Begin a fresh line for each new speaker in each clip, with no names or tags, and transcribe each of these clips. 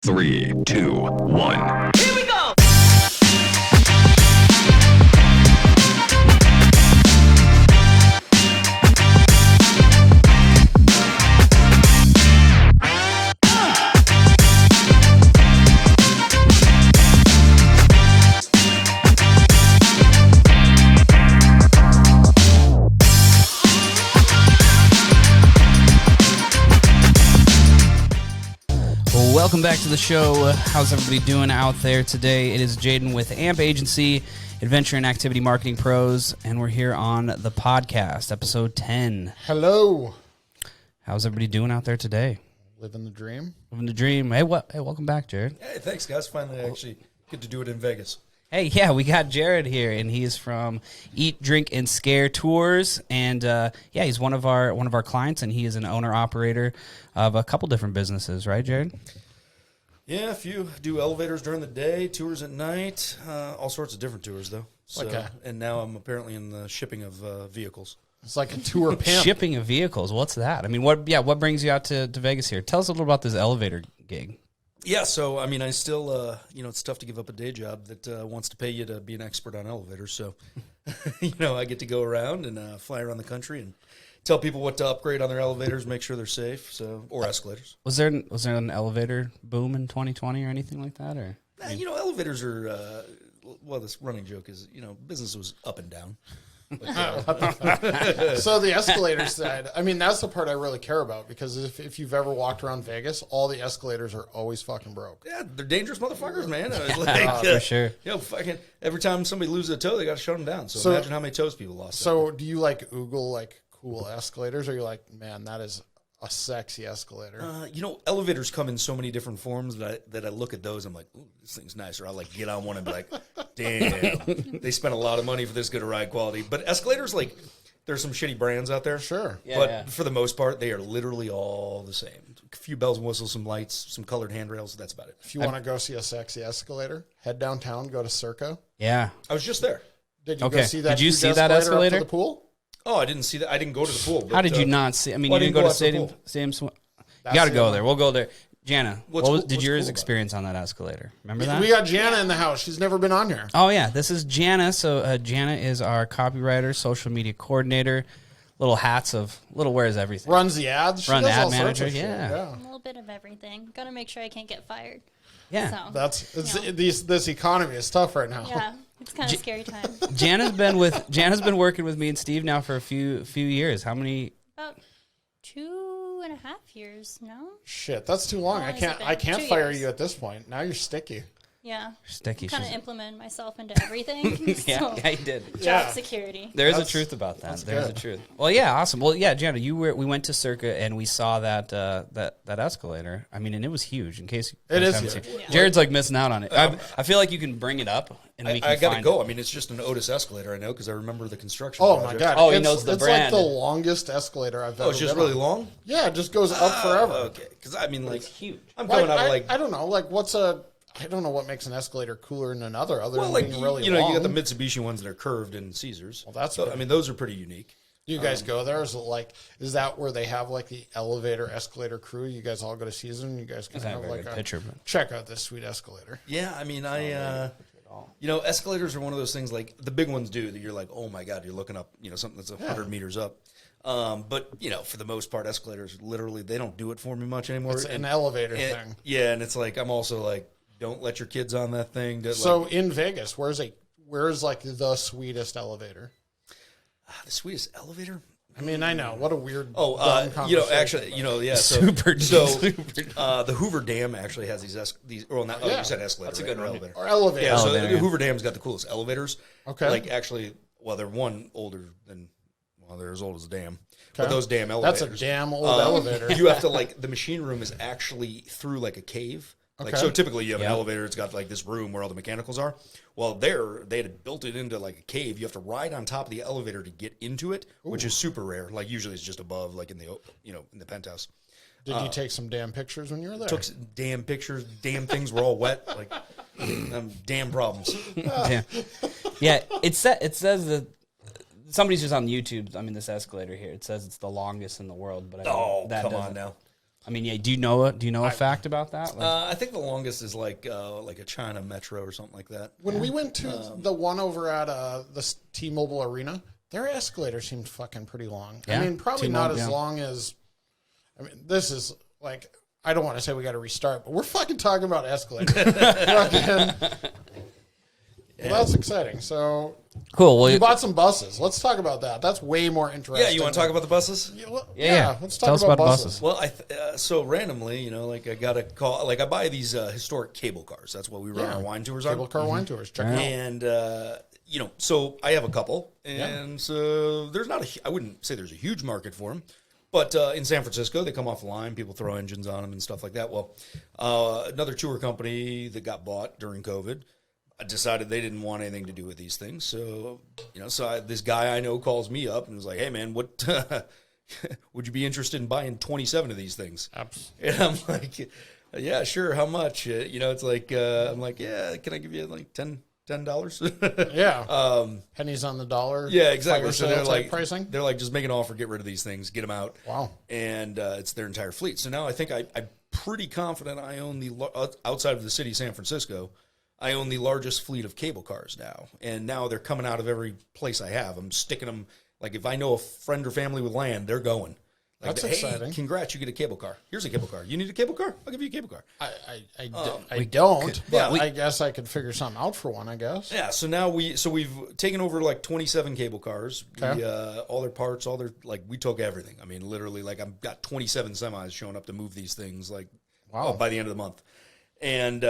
3, 2, 1.
Here we go!
Welcome back to the show. How's everybody doing out there today? It is Jaden with AMP Agency, Adventure and Activity Marketing Pros, and we're here on the podcast, episode 10.
Hello.
How's everybody doing out there today?
Living the dream.
Living the dream. Hey, welcome back, Jared.
Hey, thanks, guys. Finally, I actually get to do it in Vegas.
Hey, yeah, we got Jared here, and he's from Eat, Drink, and Scare Tours, and he's one of our clients, and he is an owner-operator of a couple different businesses, right, Jared?
Yeah, a few. Do elevators during the day, tours at night, all sorts of different tours, though. So,
Okay.
And now I'm apparently in the shipping of vehicles.
It's like a tour pimp.
Shipping of vehicles. What's that? I mean, what brings you out to Vegas here? Tell us a little about this elevator gig.
Yeah, so, I mean, I still, it's tough to give up a day job that wants to pay you to be an expert on elevators. So, I get to go around and fly around the country and tell people what to upgrade on their elevators, make sure they're safe, or escalators.
Was there an elevator boom in 2020 or anything like that? Or
Elevators are, this running joke is, business was up and down.
So the escalator side, I mean, that's the part I really care about, because if you've ever walked around Vegas, all the escalators are always fucking broke.
Yeah, they're dangerous motherfuckers, man.
For sure.
Fucking every time somebody loses a toe, they got to shut them down. So imagine how many toes people lost.
So do you Google cool escalators, or you're like, man, that is a sexy escalator?
Elevators come in so many different forms that I look at those, I'm like, ooh, this thing's nice. Or I'll get on one and be like, damn, they spent a lot of money for this good of ride quality. But escalators, there's some shitty brands out there.
Sure.
But for the most part, they are literally all the same. A few bells and whistles, some lights, some colored handrails. That's about it.
If you want to go see a sexy escalator, head downtown, go to Circa.
Yeah.
I was just there.
Did you go see that?
Did you
huge
see that escalator?
Up to the pool?
Oh, I didn't see that. I didn't go to the pool. But,
How did you not see? I mean,
well,
you didn't go to
stadium.
You got to go there. We'll go there. Jana,
what's
did yours
cool
experience on that escalator? Remember that?
We got Jana in the house. She's never been on here.
Oh, yeah. This is Jana. So Jana is our copywriter, social media coordinator, wears everything.
Runs the ads. She
Run
does
ad
all sorts
manager,
of shit,
yeah.
A little bit of everything. Gotta make sure I can't get fired.
Yeah.
So,
This economy is tough right now.
yeah, it's kind of scary time.
Jana's been working with me and Steve now for a few years. How many?
About 2.5 years, no?
Shit, that's too long.
How
I
long has it
can't
been? 2
fire
years.
you at this point. Now you're sticky.
Yeah.
Sticky.
Kind of implemented myself into everything.
Yeah,
so,
you did.
job
Yeah.
security.
There is a
That's-
truth about that.
that's
There's
good.
a truth. Well, yeah, awesome. Well, yeah, Jana, we went to Circa and we saw that escalator. I mean, and it was huge. In case
It is
haven't
huge.
seen- Jared's missing out on it. I feel like you can bring it up and we can
I gotta
find
go.
it.
I mean, it's just an Otis escalator, I know, because I remember the construction
Oh
project.
my god!
Oh, he knows the
it's
brand.
like the longest escalator I've ever.
Oh, it's just
been
really
on.
long?
Yeah, it just goes up forever.
Okay, because I mean,
It's huge.
I'm coming out of
I don't know. I don't know what makes an escalator cooler than another, other
well,
than being really
you
long.
got the Mitsubishi ones that are curved in Caesars.
Well, that's
so,
good.
I mean, those are pretty unique.
You guys go there? Is that where they have the elevator escalator crew? You guys all go to Season. You guys can
That's not a
have
very good picture, but
check out this sweet escalator.
Yeah, I mean, escalators are one of those things. The big ones do that. You're like, oh my god, you're looking up, something that's 100 meters up. But for the most part, escalators literally they don't do it for me much anymore.
It's an elevator thing.
Yeah, and it's I'm also don't let your kids on that thing.
So in Vegas, where's the sweetest elevator?
The sweetest elevator.
I mean, I know what a weird.
Oh,
dumb conversation,
actually,
but-
super.
the Hoover Dam actually has these. Well, not you said escalator. That's a good elevator.
or elevator.
Yeah, so
Elevator,
the
yeah.
Hoover Dam's got the coolest elevators.
Okay.
Actually, they're older than. Well, they're as old as the dam.
Okay.
But those damn
That's
elevators.
a damn old elevator.
You have to the machine room is actually through a cave.
Okay.
So typically you have an elevator. It's got this room where all the mechanicals are. Well, they had built it into a cave. You have to ride on top of the elevator to get into it, which is super rare. Usually it's just above, in the in the penthouse.
Did you take some damn pictures when you were there?
Took some damn pictures. Damn things were all wet. Damn problems.
Yeah, it says that somebody's just on YouTube. I mean, this escalator here. It says it's the longest in the world. But
Oh,
that
come
doesn't-
on now.
I mean, yeah. Do you know a fact about that? Like,
I think the longest is like a China Metro or something like that.
When we went to the one over at the T-Mobile Arena, their escalator seemed fucking pretty long.
Yeah?
I mean, probably not
T-Mobile,
as long as. I mean, this is like, I don't want to say we got to restart, but we're fucking talking about escalators. Well, that's exciting. So
cool. Well,
you bought some buses. Let's talk about that. That's way more interesting.
Yeah, you want to talk about the buses?
Yeah.
Let's
Tell
talk
us
about
about
buses.
buses.
Well, so randomly, like I got a call. Like I buy these historic cable cars. That's what we run our wine tours on.
Cable car wine tours. Check it out.
And so I have a couple, and so there's not I wouldn't say there's a huge market for them. But in San Francisco, they come off the line. People throw engines on them and stuff like that. Well, another tour company that got bought during COVID decided they didn't want anything to do with these things. So, this guy I know calls me up and was like, "Hey, man, what would you be interested in buying 27 of these things?" And I'm like, "Yeah, sure. How much?" It's like I'm like, "Yeah, can I give you like $10?"
Yeah. Pennies on the dollar.
Yeah, exactly.
Fire
So
sale
they're
type
like
pricing.
They're like, just make an offer, get rid of these things, get them out.
Wow.
And it's their entire fleet. So now I think I'm pretty confident I own outside of the city of San Francisco, I own the largest fleet of cable cars now. And now they're coming out of every place I have. I'm sticking them, like if I know a friend or family with land, they're going. Like,
That's exciting.
Congrats, you get a cable car. Here's a cable car. You need a cable car? I'll give you a cable car.
I don't, but
we-
I guess I could figure something out for one, I guess.
Yeah, so now we've taken over like 27 cable cars.
Okay.
We, all their parts, we took everything. I mean, literally, like I've got 27 semis showing up to move these things, like by the end of the month. And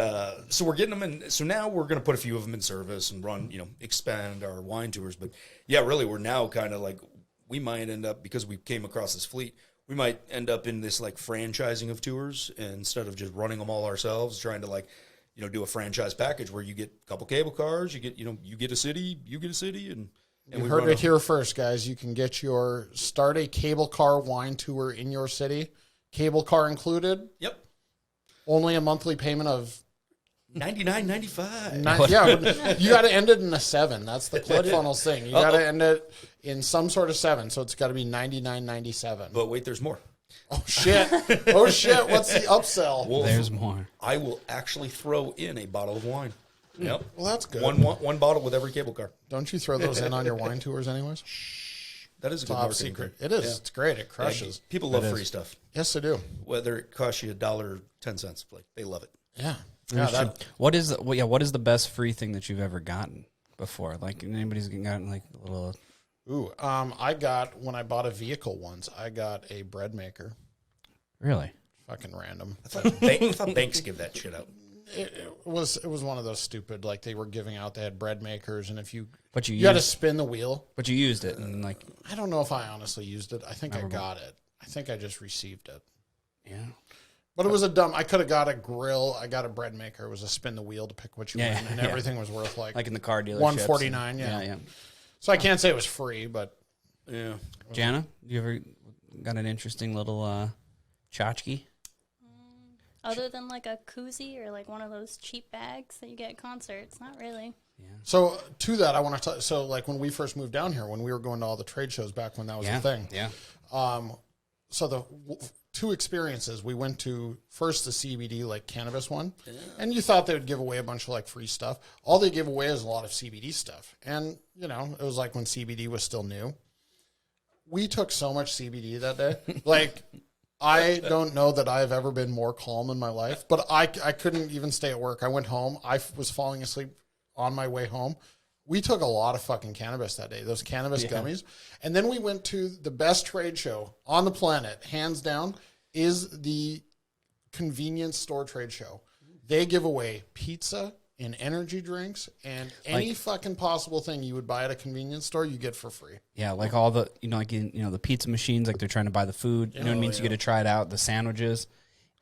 so we're getting them in. So now we're going to put a few of them in service and run, expand our wine tours. But yeah, really, we're now kind of like, we might end up, because we came across this fleet, we might end up in this like franchising of tours instead of just running them all ourselves, trying to do a franchise package where you get a couple cable cars, you get a city, and
You
we
heard
run
it here first, guys. You can start a cable car wine tour in your city. Cable car included.
Yep.
Only a monthly payment of
$99.95.
yeah, you got to end it in a 7. That's the ClickFunnels thing. You got to end it in some sort of 7, so it's got to be $99.97.
But wait, there's more.
Oh shit! Oh shit! What's the upsell?
Well,
there's more.
I will actually throw in a bottle of wine. Yep.
Well, that's good.
One bottle with every cable car.
Don't you throw those in on your wine tours, anyways?
That is a good
Top
marketing
secret.
thing.
It is.
Yeah.
It's great. It crushes.
People love free stuff.
Yes, they do.
Whether it costs you $1.10, like they love it.
Yeah. Yeah.
What is the best free thing that you've ever gotten before? Like anybody's gotten like a little.
Ooh. When I bought a vehicle once, I got a bread maker.
Really?
Fucking random.
I thought banks give that shit out.
It was one of those stupid, like they were giving out. They had bread makers, and if you
But you
got to
used,
spin the wheel.
but you used it and like
I don't know if I honestly used it. I think I got it. I think I just received it.
yeah.
But it was I could have got a grill. I got a bread maker. It was a spin the wheel to pick what you want, and everything was worth like
Like in the car dealership.
$149. Yeah. So I can't say it was free, but
Yeah.
Jana, you ever got an interesting little tchotchke?
Other than like a koozie or like one of those cheap bags that you get at concerts, not really.
so to that I want to. So like when we first moved down here, when we were going to all the trade shows back when that was a thing.
Yeah.
So the two experiences, we went to first the CBD like cannabis one, and you thought they would give away a bunch of like free stuff. All they give away is a lot of CBD stuff, and it was like when CBD was still new. We took so much CBD that day, like. I don't know that I've ever been more calm in my life, but I couldn't even stay at work. I went home. I was falling asleep on my way home. We took a lot of fucking cannabis that day, those cannabis gummies. And then we went to the best trade show on the planet, hands down, is the convenience store trade show. They give away pizza and energy drinks and any fucking possible thing you would buy at a convenience store, you get for free.
Yeah, like all the the pizza machines, like they're trying to buy the food. You know what I mean? So you get to try it out, the sandwiches,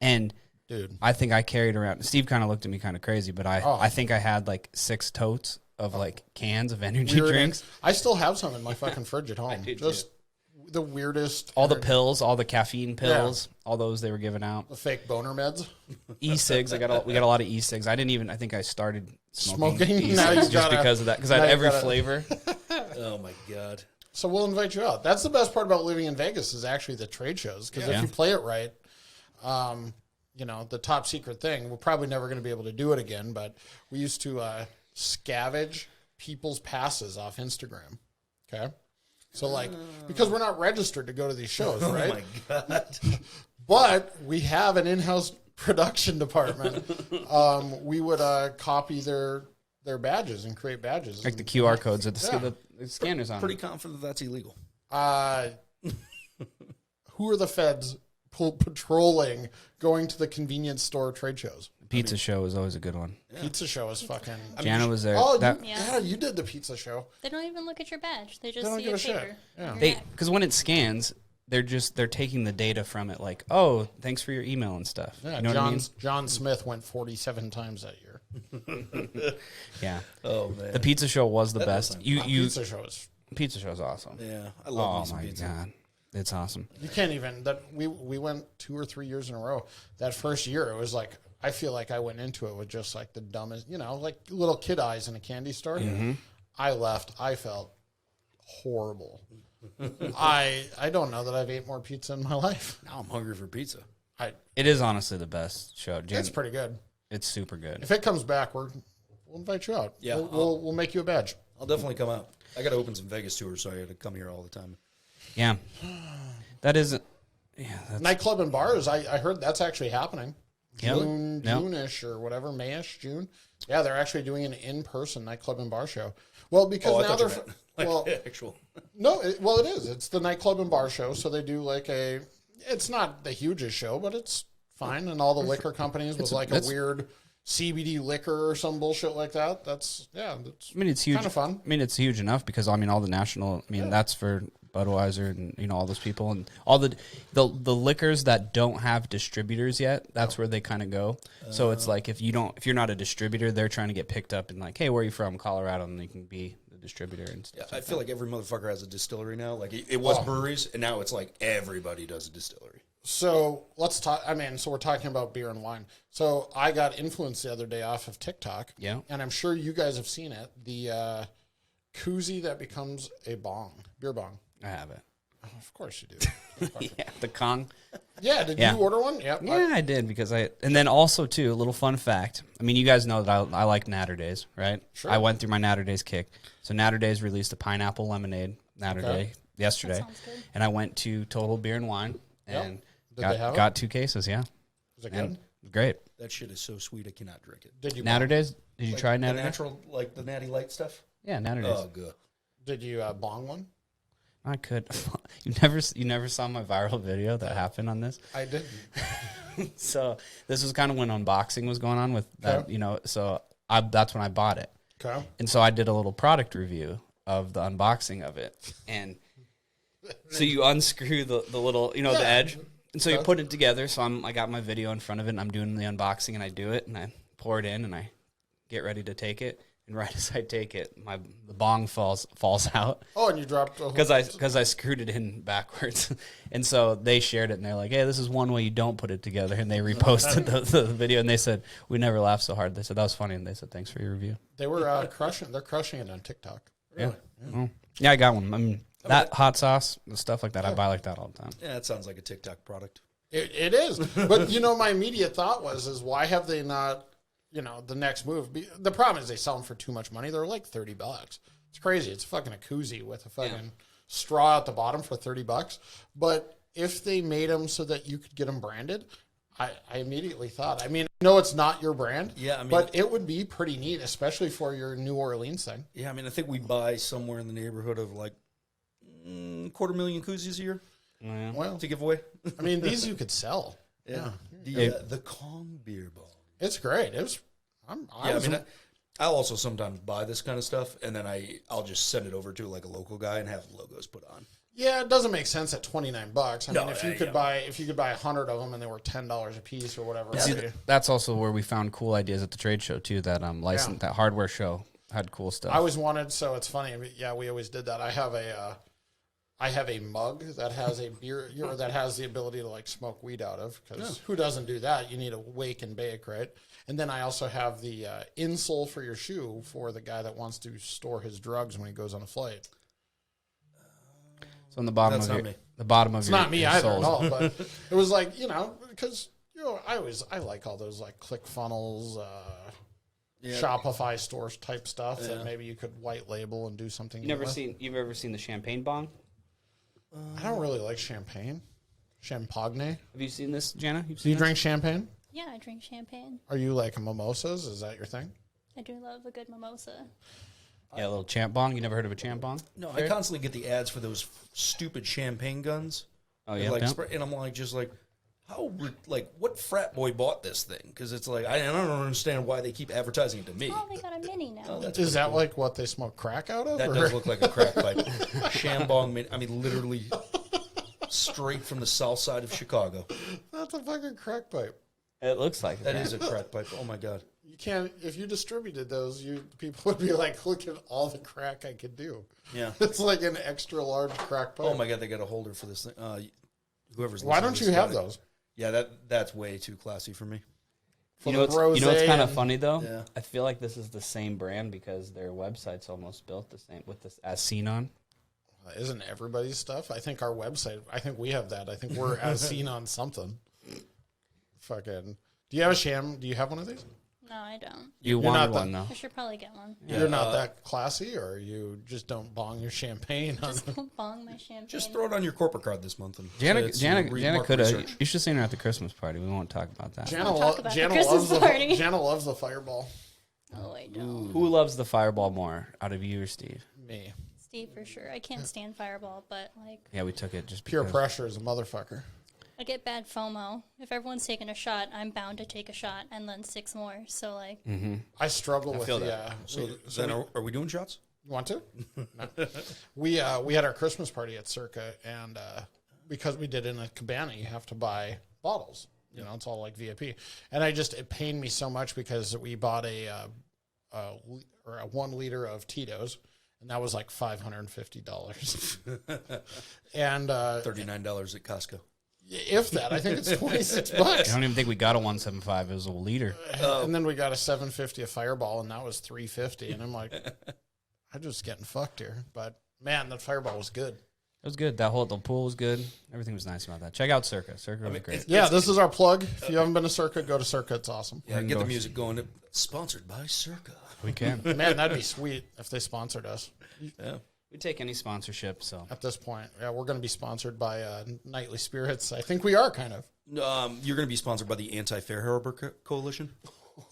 and
Dude,
I think I carried around. Steve kind of looked at me kind of crazy, but I think I had like 6 totes of like cans of energy drinks.
I still have some in my fucking fridge at home. Just the weirdest.
All the pills, all the caffeine pills, all those they were giving out.
The fake boner meds.
E-cigs, we got a lot of e-cigs. I think I started smoking
Smoking? Now
e-cigs
you
just
gotta-
because of that, because I
now
had
you
every
gotta-
flavor.
Oh my God.
So we'll invite you out. That's the best part about living in Vegas is actually the trade shows. Because if you play it right, You know, the top secret thing. We're probably never going to be able to do it again, but we used to scavenge people's passes off Instagram. Okay. So, like, because we're not registered to go to these shows, right?
Oh, my God.
But we have an in-house production department. We would copy their badges and create badges.
Like the QR codes at the scanners on.
Pretty confident that's illegal.
Who are the feds patrolling going to the convenience store trade shows?
Pizza show is always a good one.
Yeah. Pizza show is fucking...
Jana was there.
Oh, you did the pizza show.
They don't even look at your badge. They just
They don't
see
give
a
a shit.
paper.
Yeah.
Because when it scans, they're taking the data from it. Like, oh, thanks for your email and stuff.
Yeah,
you know what I mean?
John Smith went 47 times that year.
Yeah.
Oh, man.
The pizza show was the best.
Pizza show is...
Pizza show's awesome.
Yeah, I love
Oh
me some
my
pizza.
god, it's awesome.
You can't even... We went 2 or 3 years in a row. That first year, it was like... I feel like I went into it with just like the dumbest... You know, like little kid eyes in a candy store. Mm-hmm. I left. I felt horrible. I don't know that I've ate more pizza in my life.
Now I'm hungry for pizza.
It is honestly the best show.
It's pretty good.
It's super good.
If it comes back, we'll invite you out.
Yeah,
we'll make you a badge.
I'll definitely come out. I got to open some Vegas tours, so I got to come here all the time.
Yeah, that is. Yeah, that's,
Nightclub and bars. I heard that's actually happening.
Yep.
June-ish or whatever, Mayish, June. Yeah, they're actually doing an in-person nightclub and bar show. Well, because now they're
actual.
No, it is. It's the nightclub and bar show. So they do like it's not the hugest show, but it's fine. And all the liquor companies with like a weird CBD liquor or some bullshit like that. That's
it's huge.
Kind of fun.
I mean, it's huge enough because all the national. I mean, that's for Budweiser and all those people and all the liquors that don't have distributors yet. That's where they kind of go. So it's like if you're not a distributor, they're trying to get picked up and like, hey, where are you from? Colorado, and they can be the distributor and stuff.
Yeah, I feel like every motherfucker has a distillery now. Like it was breweries, and now it's like everybody does a distillery.
So let's talk. I mean, so we're talking about beer and wine. So I got influenced the other day off of TikTok.
Yeah.
And I'm sure you guys have seen it. The koozie that becomes a beer bong.
I have it.
Oh, of course you do.
Yeah, the Kong.
Yeah. Did you order one? Yep.
Yeah, I did because and then also too, a little fun fact. I mean, you guys know that I like Natter Days, right?
Sure.
I went through my Natter Days kick. So Natter Days released a pineapple lemonade Natter Day yesterday,
That sounds good.
and I went to Total Beer and Wine and
Did they have it?
got 2 cases. Yeah,
Was it
and
good?
great.
That shit is so sweet, I cannot drink it.
Did you
Natter Days? Did you try
The
Natter Days?
natural, like the natty light stuff?
Yeah, Natter Days.
Oh, good.
Did you bong one?
I could. You never saw my viral video that happened on this.
I didn't.
So this was kind of when unboxing was going on with that, So that's when I bought it.
Okay.
And so I did a little product review of the unboxing of it. And so you unscrew the little, the edge. And so you put it together. So I got my video in front of it and I'm doing the unboxing and I do it and I pour it in and I get ready to take it. And right as I take it, the bong falls out.
Oh, and you dropped a whole...
Because I screwed it in backwards. And so they shared it and they're like, hey, this is one way you don't put it together. And they reposted the video and they said, we never laughed so hard. They said, that was funny. And they said, thanks for your review.
They were they're crushing it on TikTok.
Really? Yeah, I got one. I mean, that hot sauce, the stuff like that, I buy like that all the time.
Yeah, that sounds like a TikTok product.
It is. But, my immediate thought was why have they not, the next move? The problem is they sell them for too much money. They're like $30. It's crazy. It's fucking a koozie with a fucking straw at the bottom for $30. But if they made them so that you could get them branded, I immediately thought, I know it's not your brand, but it would be pretty neat, especially for your New Orleans thing.
Yeah, I think we buy somewhere in the neighborhood of like 250,000 koozies a year
Well,
to give away.
these you could sell. Yeah.
The Kong beer bong.
It's great. It was.
I'll also sometimes buy this kind of stuff, and then I'll just send it over to like a local guy and have logos put on.
Yeah, it doesn't make sense at $29. If you could buy 100 of them and they were $10 a piece or whatever.
See, that's also where we found cool ideas at the trade show too. That that hardware show had cool stuff.
I always wanted. So it's funny. Yeah, we always did that. I have a mug that has a beer, that has the ability to like smoke weed out of. Because who doesn't do that? You need a wake and bake, right? And then I also have the insole for your shoe for the guy that wants to store his drugs when he goes on a flight.
So on the bottom
That's
of
not
your,
me.
the bottom of
It's
your,
not me
your
either
soles.
at all, but it was like, because I like all those like ClickFunnels, Shopify stores type stuff that maybe you could white label and do something.
You've ever seen the champagne bong?
I don't really like champagne. Champagne.
Have you seen this, Jana? You've
Do
seen
you
this?
drink champagne?
Yeah, I drink champagne.
Are you like mimosas? Is that your thing?
I do love a good mimosa.
Yeah, a little champ bong. You never heard of a champ bong?
No, I constantly get the ads for those stupid champagne guns.
Oh yeah,
Like,
pimp?
and I'm like, what frat boy bought this thing? Because it's like, I don't understand why they keep advertising it to me.
Oh, they got a mini now.
Is that like what they smoke crack out of?
That
or-
does look like a crack pipe. Shambong, I mean, literally straight from the south side of Chicago.
That's a fucking crack pipe.
It looks like
That is a crack pipe. Oh my god.
You can't. If you distributed those, people would be like, "Look at all the crack I could do."
Yeah.
It's like an extra large crack pipe.
Oh my god, they got a holder for this thing. Whoever's
Why
listening
don't
to
you
this
have
got it.
those?
Yeah, that's way too classy for me.
You know what's
rosé
kind of
and-
funny though?
Yeah.
I feel like this is the same brand because their website's almost built the same with this as seen on.
Isn't everybody's stuff? I think our website. I think we have that. I think we're as seen on something. Fucking. Do you have a sham? Do you have one of these?
No, I don't.
You
not
wanted
the-
one though.
I should probably get one.
You're not that classy, or you just don't bong your champagne on.
Just don't bong my champagne.
Just throw it on your corporate card this month. And
Jana
Jana
could have. You should have seen her at the Christmas party. We won't talk about that.
Jana,
talk about the
Jana
Christmas
loves the
party.
Jana loves the fireball.
Oh, I don't.
Who loves the fireball more out of you or Steve?
Me.
Steve for sure. I can't stand Fireball, but like
Yeah, we took it just
Pure
because.
pressure is a motherfucker.
I get bad FOMO. If everyone's taking a shot, I'm bound to take a shot and then 6 more. So like,
I struggle with
feel
the.
that.
So then are we doing shots?
You want to? No. We had our Christmas party at Circa, and because we did it in a cabana, you have to buy bottles. You know, it's all like VIP. And it pained me so much because we bought a 1 liter of Tito's, and that was like $550. And
$39 at Costco.
if that, I think it's $26.
I don't even think we got a 175. It was a liter.
And then we got a $750 a Fireball, and that was $350. And I'm like, I'm just getting fucked here. But man, that Fireball was good.
It was good. The pool was good. Everything was nice about that. Check out Circa. Circa was great.
Yeah, this is our plug. If you haven't been to Circa, go to Circa. It's awesome.
Yeah, get the music going. Sponsored by Circa.
We can.
Man, that'd be sweet if they sponsored us.
Yeah.
We take any sponsorship. So
At this point, yeah, we're going to be sponsored by Nightly Spirits. I think we are kind of.
You're going to be sponsored by the Anti-Fair Harbor Coalition.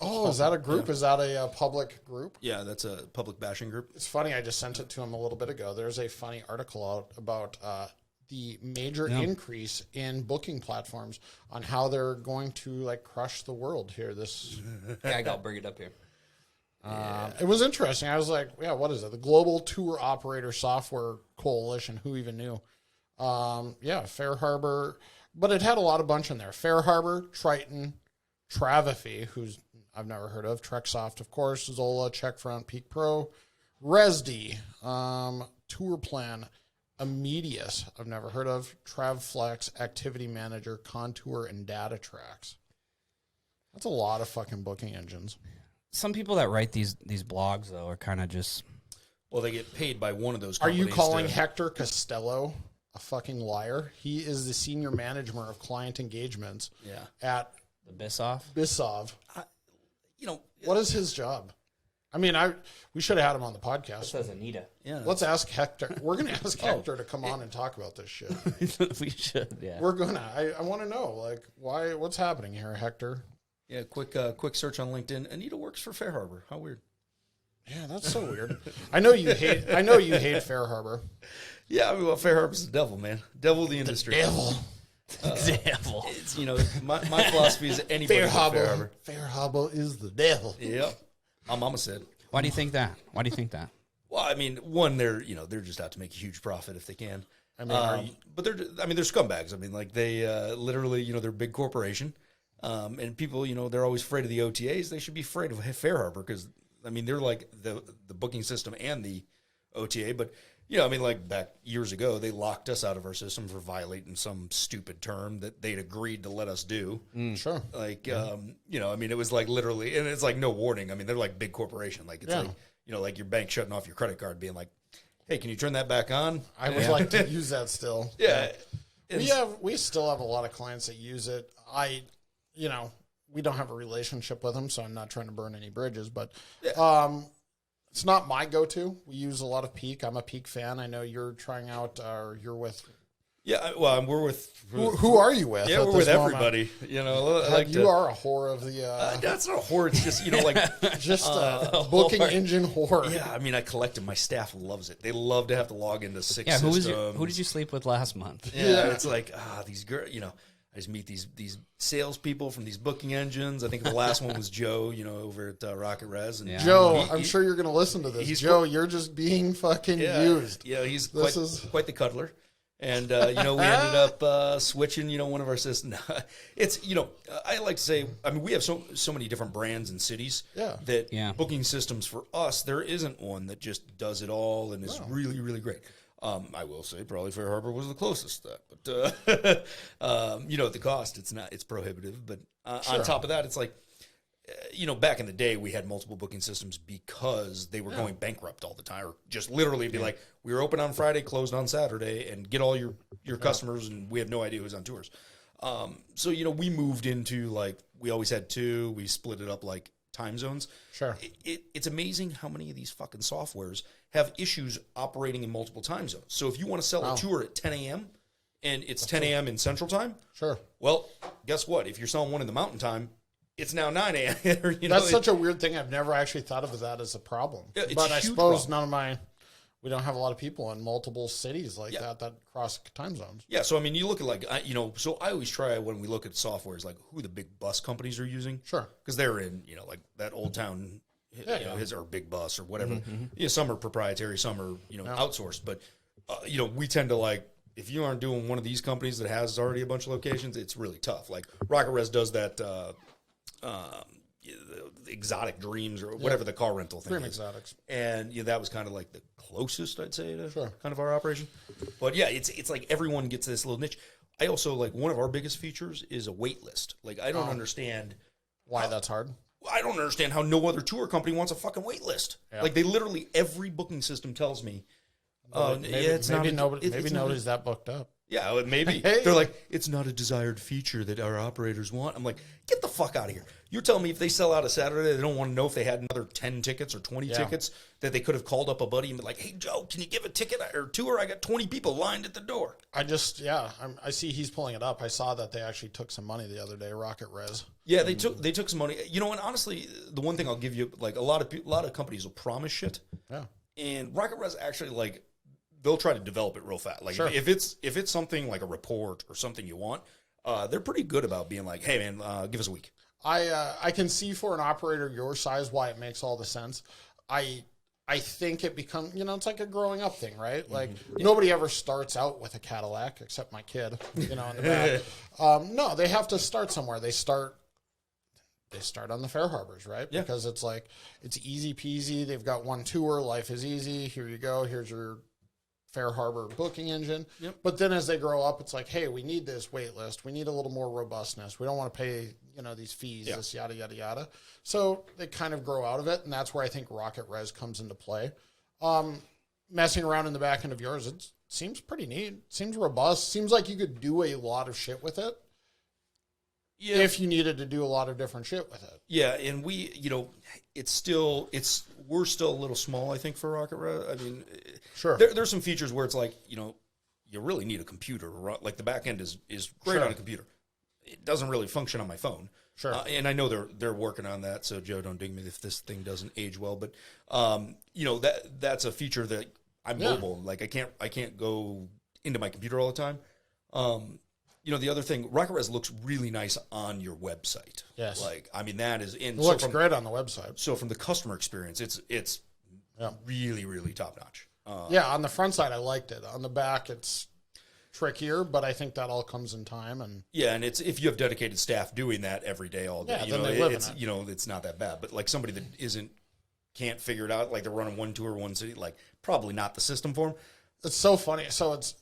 Oh, is that a group? Is that a public group?
Yeah, that's a public bashing group.
It's funny. I just sent it to him a little bit ago. There's a funny article out about the major increase in booking platforms on how they're going to like crush the world here.
yeah, I'll bring it up here.
It was interesting. I was like, yeah, what is it? The Global Tour Operator Software Coalition. Who even knew? Yeah, Fair Harbor. But it had a lot of bunch in there. Fair Harbor, Triton, Travify, who's I've never heard of. Treksoft, of course. Zola, Checkfront, Peak Pro. Resdy, Tour Plan, Immedius, I've never heard of. Travflex, Activity Manager, Contour, and Data Tracks. That's a lot of fucking booking engines.
Some people that write these blogs though are kind of just.
Well, they get paid by one of those
Are
companies.
you calling Hector Costello a fucking liar? He is the senior manager of client engagements at
The Bissoff?
Bissov.
You know,
What is his job? I mean, we should have had him on the podcast.
Says Anita.
yeah.
Let's ask Hector. We're going to ask Hector to come on and talk about this shit.
We should, yeah.
We're going to. I want to know, like, what's happening here, Hector?
Yeah, quick search on LinkedIn. Anita works for Fair Harbor. How weird.
Yeah, that's so weird. I know you hate Fair Harbor.
Yeah, I mean, well, Fair Harbor's the devil, man. Devil of the industry.
Devil.
Devil.
It's, my philosophy is anybody
Fair
but Fair
Harbor.
Harbor.
Fair Harbor is the devil.
Yep. My mama said.
Why do you think that? Why do you think that?
Well, I mean, one, they're just out to make a huge profit if they can.
I mean,
But they're scumbags. I mean, like they literally, they're a big corporation, and people, they're always afraid of the OTAs. They should be afraid of Fair Harbor because I mean, they're like the booking system and the OTA. But I mean, like back years ago, they locked us out of our system for violating some stupid term that they'd agreed to let us do.
sure.
Like, I mean, it was like literally, and it's like no warning. I mean, they're like big corporation. Like it's like, like your bank shutting off your credit card, being like, hey, can you turn that back on?
I would like to use that still.
Yeah.
We still have a lot of clients that use it. We don't have a relationship with them, so I'm not trying to burn any bridges, but it's not my go-to. We use a lot of Peak. I'm a Peak fan. I know you're trying out, or you're with.
Yeah, well, we're with.
Who are you with?
Yeah, we're with everybody. You know,
you are a whore of the.
That's not a whore. It's just
just a booking engine whore.
Yeah, I mean, I collect them. My staff loves it. They love to have to log into 6
Yeah,
systems.
who did you sleep with last month?
Yeah, it's like these girls. I just meet these salespeople from these booking engines. I think the last one was Joe. Over at Rocket Res. And
Joe, I'm sure you're going to listen to this. Joe, you're just being fucking used.
Yeah, he's quite the cuddler. And, we ended up switching, one of our systems. It's, I like to say, I mean, we have so many different brands and cities that booking systems for us, there isn't one that just does it all and is really, really great. I will say probably Fair Harbor was the closest to that. But, at the cost, it's prohibitive. But on top of that, it's like, back in the day, we had multiple booking systems because they were going bankrupt all the time, or just literally be like, we were open on Friday, closed on Saturday, and get all your customers, and we had no idea who was on tours. So, we moved into, we always had 2. We split it up like time zones.
Sure.
It's amazing how many of these fucking softwares have issues operating in multiple time zones. So if you want to sell a tour at 10 a.m., and it's 10 a.m. in Central Time, well, guess what? If you're selling one in the Mountain Time, it's now 9 a.m.
That's such a weird thing. I've never actually thought of that as a problem.
Yeah,
but I suppose we don't have a lot of people in multiple cities like that cross time zones.
Yeah, so I mean, you look at so I always try when we look at softwares, like who the big bus companies are using.
Sure.
Because they're in, like that Old Town, his or Big Bus or whatever. Mm-hmm. Some are proprietary, some are, outsourced. But, we tend to if you aren't doing one of these companies that has already a bunch of locations, it's really tough. Like Rocket Res does that, Exotic Dreams or whatever the car rental thing
Dream
is.
Exotics.
And that was kind of like the closest, I'd say, to kind of our operation. But yeah, it's like everyone gets this little niche. I also, one of our biggest features is a wait list. I don't understand
why that's hard.
I don't understand how no other tour company wants a fucking wait list. Yeah. They literally, every booking system tells me,
maybe nobody's that booked up.
Yeah, maybe. They're like, it's not a desired feature that our operators want. I'm like, get the fuck out of here. You're telling me if they sell out a Saturday, they don't want to know if they had another 10 tickets or 20 tickets, that they could have called up a buddy and be like, hey, Joe, can you give a ticket or tour? I got 20 people lined at the door.
I see he's pulling it up. I saw that they actually took some money the other day, Rocket Res.
Yeah, they took some money. And honestly, the one thing I'll give you, a lot of companies will promise shit. Yeah. And Rocket Res actually, they'll try to develop it real fast. If it's something like a report or something you want, they're pretty good about being like, hey man, give us a week.
I can see for an operator your size why it makes all the sense. I think it becomes, it's like a growing up thing, right? Nobody ever starts out with a Cadillac except my kid, in the back. No, they have to start somewhere. They start on the Fair Harbors, right? Yeah. Because it's easy peasy. They've got one tour. Life is easy. Here you go. Here's your Fair Harbor booking engine. Yep. But then as they grow up, it's like, hey, we need this wait list. We need a little more robustness. We don't want to pay, these fees, this yada, yada, yada. So they kind of grow out of it. And that's where I think Rocket Res comes into play. Messing around in the back end of yours, it seems pretty neat. Seems robust. Seems like you could do a lot of shit with it. Yeah. If you needed to do a lot of different shit with it.
Yeah. And we, we're still a little small, I think, for Rocket Res. I mean,
sure.
There's some features where it's you really need a computer. The back end is great on a computer. It doesn't really function on my phone.
Sure.
And I know they're working on that. So Joe, don't dig me if this thing doesn't age well. But that's a feature that I'm mobile. I can't go into my computer all the time. The other thing, Rocket Res looks really nice on your website.
Yes.
That is in.
It looks great on the website.
So from the customer experience, it's really, really top notch.
On the front side, I liked it. On the back, it's trickier, but I think that all comes in time. And
and it's if you have dedicated staff doing that every day, all day,
then they live in it.
It's not that bad. But somebody that can't figure it out, they're running one tour, one city, probably not the system for them.
It's so funny. So it's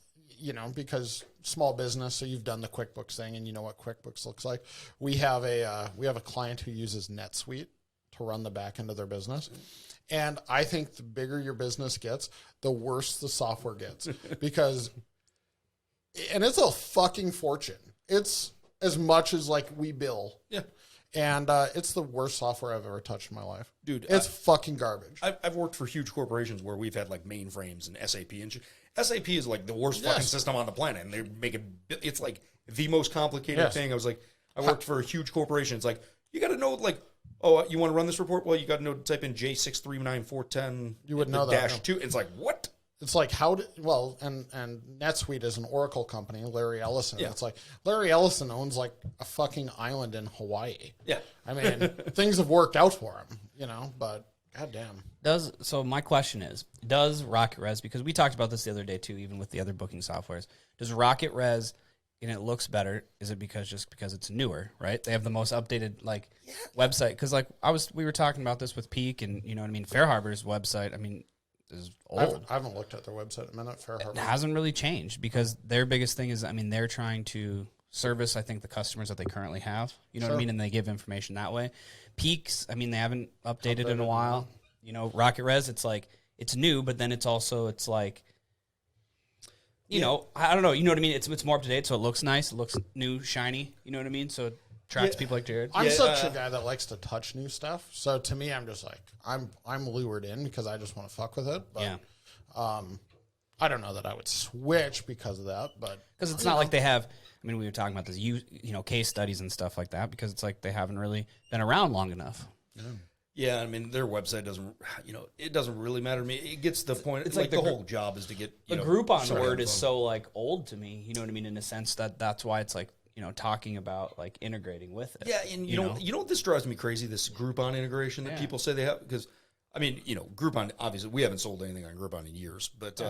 because small business, so you've done the QuickBooks thing, and you know what QuickBooks looks like. We have a client who uses NetSuite to to run the back end of their business. And I think the bigger your business gets, the worse the software gets. Because, and it's a fucking fortune. It's as much as like we bill.
Yeah.
And it's the worst software I've ever touched in my life.
Dude,
it's fucking garbage.
I've worked for huge corporations where we've had like mainframes and SAP and shit. SAP is like the worst fucking system on the planet, and they make it's like the most complicated thing. I was like, I worked for a huge corporation. It's like, you got to know, like, oh, you want to run this report? Well, you got to know to type in J639410.
You would know that.
-2. It's like, what?
It's like and NetSuite is an Oracle company, Larry Ellison.
Yeah.
It's like Larry Ellison owns like a fucking island in Hawaii.
Yeah.
I mean, things have worked out for him, you know, but goddamn.
So my question is, does Rocket Res, because we talked about this the other day too, even with the other booking softwares, does Rocket Res, and it looks better, is it because it's newer, right? They have the most updated website, because we were talking about this with Peak, and you know what I mean, Fair Harbor's website, I mean, is old.
I haven't looked at their website in a minute. Fair Harbor.
It hasn't really changed, because their biggest thing is, I mean, they're trying to service, I think, the customers that they currently have. You know what I mean? And they give information that way. Peaks, I mean, they haven't updated in a while. You know, Rocket Res, it's like, it's new, but then it's like, you know, I don't know. You know what I mean? It's more up to date, so it looks nice. It looks new, shiny. You know what I mean? So it attracts people like Jared.
I'm such a guy that likes to touch new stuff. So to me, I'm just like, I'm lured in because I just want to fuck with it. But, I don't know that I would switch because of that, but
because it's not like they have. I mean, we were talking about this, you know, case studies and stuff like that, because it's like they haven't really been around long enough.
Yeah, I mean, their website doesn't, you know, it doesn't really matter to me. It gets the point. It's like the whole job is to get,
the Groupon word is so like old to me. You know what I mean? In a sense that's why it's like, you know, talking about like integrating with it.
Yeah, and you know what this drives me crazy, this Groupon integration that people say they have, because I mean, you know, Groupon, obviously we haven't sold anything on Groupon in years, but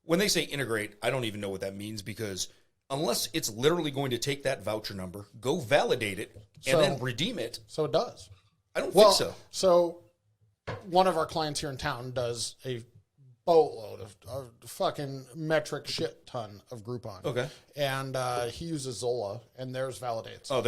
when they say integrate, I don't even know what that means, because unless it's literally going to take that voucher number, go validate it, and then redeem it.
So it does.
I don't think so.
So one of our clients here in town does a boatload of fucking metric shit ton of Groupon.
Okay.
And he uses Zola, and theirs validates.
Oh,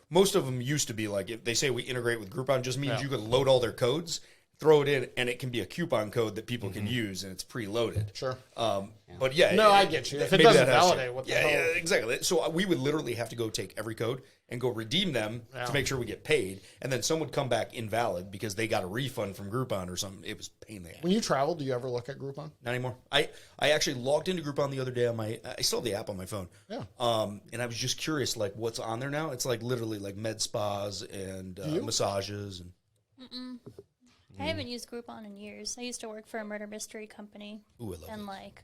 most of them used to be like, if they say we integrate with Groupon, just means you can load all their codes, throw it in, and it can be a coupon code that people can use, and it's preloaded.
Sure.
But yeah.
No, I get you. If it doesn't validate, what the hell?
Yeah, exactly. So we would literally have to go take every code and go redeem them to make sure we get paid, and then some would come back invalid because they got a refund from Groupon or something. It was a pain in the ass.
When you travel, do you ever look at Groupon?
Not anymore. I actually logged into Groupon the other day on I still have the app on my phone.
Yeah.
And I was just curious, like, what's on there now? It's like literally like med spas and massages and.
I haven't used Groupon in years. I used to work for a murder mystery company.
Ooh, I love
and
it.
like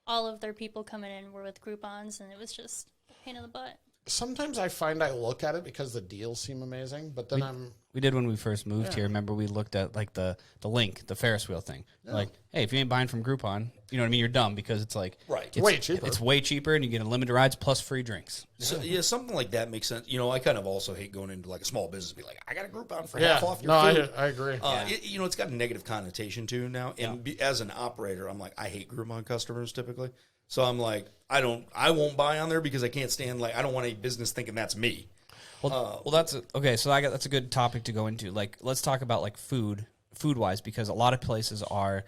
all of their people coming in were with Groupons, and it was just a pain in the butt.
Sometimes I find I look at it because the deals seem amazing, but then
We did when we first moved here. Remember, we looked at like the link, the Ferris wheel thing. Like, hey, if you ain't buying from Groupon, you know what I mean? You're dumb, because it's like
Right.
way cheaper.
It's way cheaper, and you get unlimited rides plus free drinks.
So, yeah, something like that makes sense. You know, I kind of also hate going into like a small business and be like, I got a Groupon for half off your food.
I agree.
You know, it's got a negative connotation too now. And as an operator, I'm like, I hate Groupon customers typically. So I'm like, I won't buy on there because I can't stand, like, I don't want any business thinking that's me.
Well, that's okay. So that's a good topic to go into. Like, let's talk about like food wise, because a lot of places are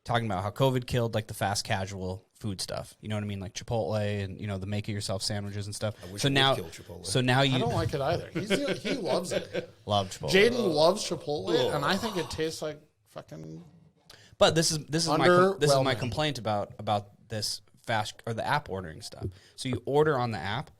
talking about how COVID killed like the fast casual food stuff. You know what I mean? Like Chipotle and, you know, the make it yourself sandwiches and stuff.
So now
you
I don't like it either. He loves it.
love Chipotle.
Jaden loves Chipotle, and I think it tastes like fucking.
But this is my complaint about this fast or the app ordering stuff. So you order on the app,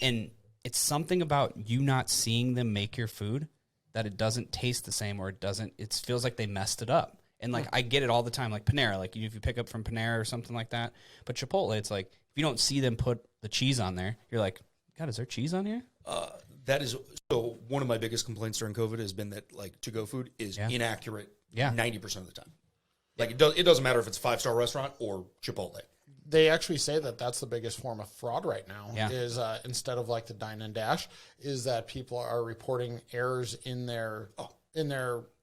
and it's something about you not seeing them make your food that it doesn't taste the same, or it feels like they messed it up. And like I get it all the time, like Panera, like if you pick up from Panera or something like that. But Chipotle, it's like if you don't see them put the cheese on there, you're like, God, is there cheese on here?
That is so. One of my biggest complaints during COVID has been that like to-go food is inaccurate. 90% of the time. Like it doesn't matter if it's a 5-star restaurant or Chipotle.
They actually say that that's the biggest form of fraud right now.
Yeah.
Is instead of like the Dine and Dash, is that people are reporting errors in their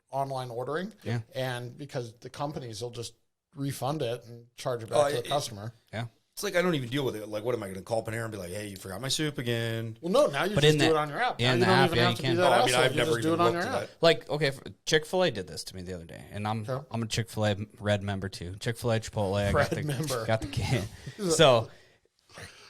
online ordering.
Yeah.
And because the companies will just refund it and charge it back to the customer.
Yeah.
It's like I don't even deal with it. Like, what am I going to call Panera and be like, "Hey, you forgot my soup again"?
Well, no, now you
But
just
in
do
the-
it on your app.
yeah,
Now
in
you
the
don't
app,
even
yeah,
have
you
to
can.
do
Oh,
that.
I mean,
outside.
I've
You
never
just do
even
it on
looked
your
at
app.
that.
Like, okay, Chick-fil-A did this to me the other day, and I'm a Chick-fil-A Red member too. Chick-fil-A, Chipotle, I got
Red member.
got the can. So,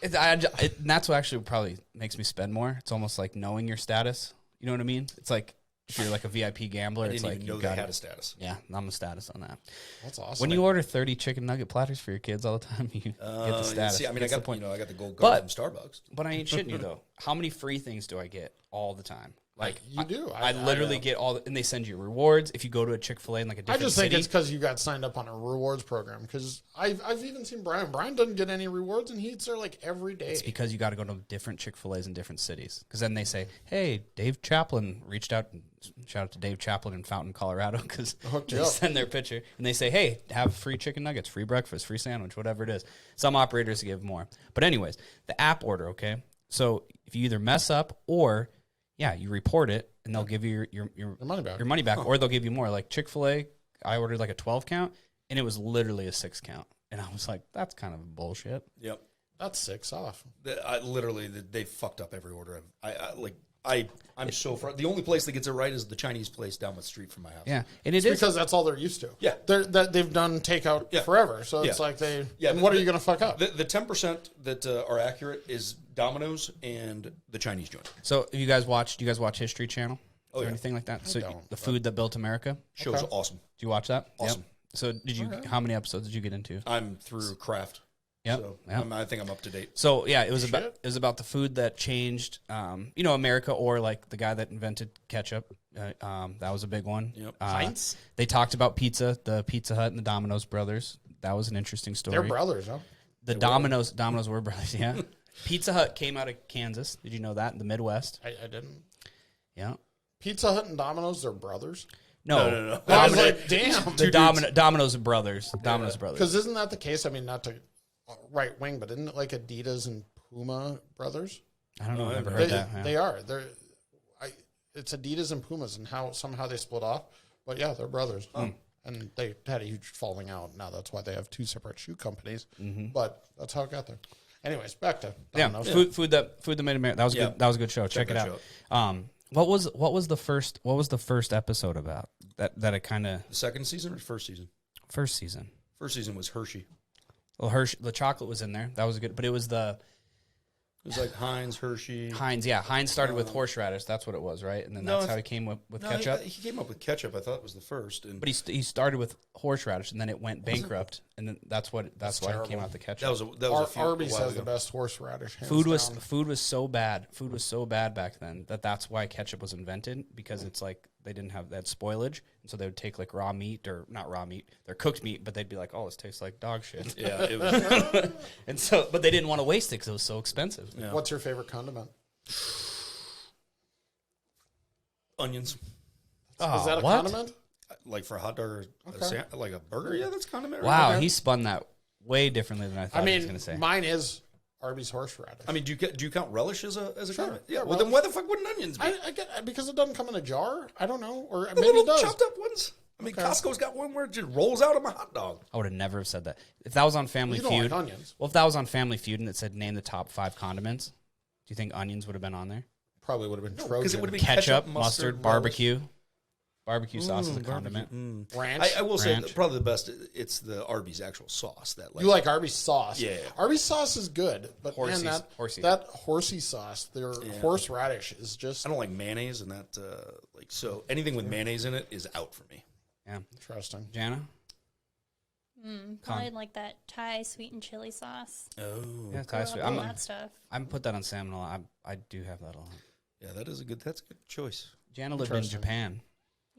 and that's what actually probably makes me spend more. It's almost like knowing your status. You know what I mean? It's like if you're like a VIP gambler,
I
it's
didn't
like
even know
you
they
got
had a status.
Yeah, I'm a status on that.
That's awesome.
When you order 30 chicken nugget platters for your kids all the time, you get the status.
See, I mean, I
Gets the
got
point.
I got the gold
But-
card from Starbucks.
But I ain't shitting you though. How many free things do I get all the time? Like
You do.
I literally get all, and they send you rewards if you go to a Chick-fil-A in like a
I
different
just think
city.
it's because you got signed up on a rewards program. Because I've even seen Brian. Brian doesn't get any rewards, and he eats there like every day.
It's because you got to go to different Chick-fil-A's in different cities. Because then they say, "Hey, Dave Chaplin reached out." Shout out to Dave Chaplin in Fountain, Colorado, because
Hooked
they
you up.
send their picture and they say, "Hey, have free chicken nuggets, free breakfast, free sandwich, whatever it is." Some operators give more, but anyways, the app order. Okay, so if you either mess up or you report it, and they'll give you your
money back.
your money back, or they'll give you more. Like Chick-fil-A, I ordered like a 12 count, and it was literally a 6 count, and I was like, "That's kind of bullshit."
Yep.
That's 6 off.
They fucked up every order. I'm so the only place that gets it right is the Chinese place down the street from my house.
Yeah, and it
It's
is
because that's all they're used to.
Yeah.
They've done takeout
Yeah.
forever, so it's
Yeah.
like they.
Yeah,
and
but
what are you going to fuck up?
The 10% that are accurate is Domino's and the Chinese joint.
So do you guys watch History Channel or
yeah.
anything like that? So
don't,
the food that built America.
Show's awesome.
Do you watch that?
Awesome.
Yep. So did you? How many episodes did you get into?
I'm through Kraft.
Yep.
So
Yep.
I think I'm up to date.
So yeah, it was about the food that changed, America, or like the guy that invented ketchup. That was a big one.
Yep.
Heinz?
They talked about pizza, the Pizza Hut and the Domino's brothers. That was an interesting story.
They're brothers, huh?
The Domino's were brothers. Yeah. Pizza Hut came out of Kansas. Did you know that in the Midwest?
I didn't.
Yeah.
Pizza Hut and Domino's, they're brothers.
No.
I was like, damn.
The Domino's brothers. Domino's brothers.
Because isn't that the case? I mean, not to right wing, but isn't it like Adidas and Puma brothers?
I don't know. I've never
They,
heard that. Yeah.
they are. It's Adidas and Pumas, and how somehow they split off. But yeah, they're brothers. And they had a huge falling out. Now that's why they have 2 separate shoe companies. But that's how it got there. Anyways, back to Domino's.
Food that made America. That was good. That was a good show. Check it
that
out. What was the first episode about? That it kind of
The second season or first season?
first season.
First season was Hershey.
Well, Hershey, the chocolate was in there. That was good, but it was the
It was like Heinz, Hershey.
Heinz. Yeah, Heinz started with horseradish. That's what it was, right? And then that's how he came with ketchup.
He came up with ketchup. I thought it was the first. And
But he started with horseradish, and then it went bankrupt, and then that's why he came out the ketchup.
that was a few,
Arby's
a while
has the
ago.
best horseradish. Hands
Food was
down.
so bad. Food was so bad back then that's why ketchup was invented, because it's like they didn't have that spoilage, and so they would take like raw meat, or not raw meat, they're cooked meat, but they'd be like, "Oh, this tastes like dog shit."
Yeah, it was.
And so, but they didn't want to waste it because it was so expensive.
Yeah.
What's your favorite condiment?
Onions.
Oh,
Is that a
what?
condiment?
Like for a hot dog or like a burger? Yeah, that's condiment. right
Wow,
there.
he spun that way differently than I thought
I
he was
mean,
going to say.
mine is Arby's horseradish.
I mean, do you count relish as a condiment? Yeah.
Yeah,
Well, then why the fuck wouldn't onions be?
I get because it doesn't come in a jar. I don't know, or
The
maybe
little
it does.
chopped up ones. I mean, Costco's got one where it just rolls out of my hot dog.
I would have never have said that. If that was on Family
You don't
Feud,
like onions.
well, if that was on Family Feud and it said name the top 5 condiments, do you think onions would have been on there?
Probably would have been
because
Trojan.
it would have been
Ketchup,
mustard,
mustard,
relish.
barbecue. Barbecue sauce is a condiment.
ranch.
I will say
Ranch.
that probably the best. It's the Arby's actual sauce. That
You like Arby's sauce?
Yeah.
Arby's sauce is good, but
Horsey-
man,
horsey.
that horsey sauce, their horseradish is just
I don't like mayonnaise and that. So anything with mayonnaise in it is out for me.
Yeah.
interesting.
Jana?
Probably like that Thai sweet and chili sauce.
Oh,
Yeah,
Grew
Thai
up
sweet.
on
I'm
that stuff.
put that on salmon a lot. I do have that a lot.
yeah, that's a good choice.
Jana lived in
Interesting.
Japan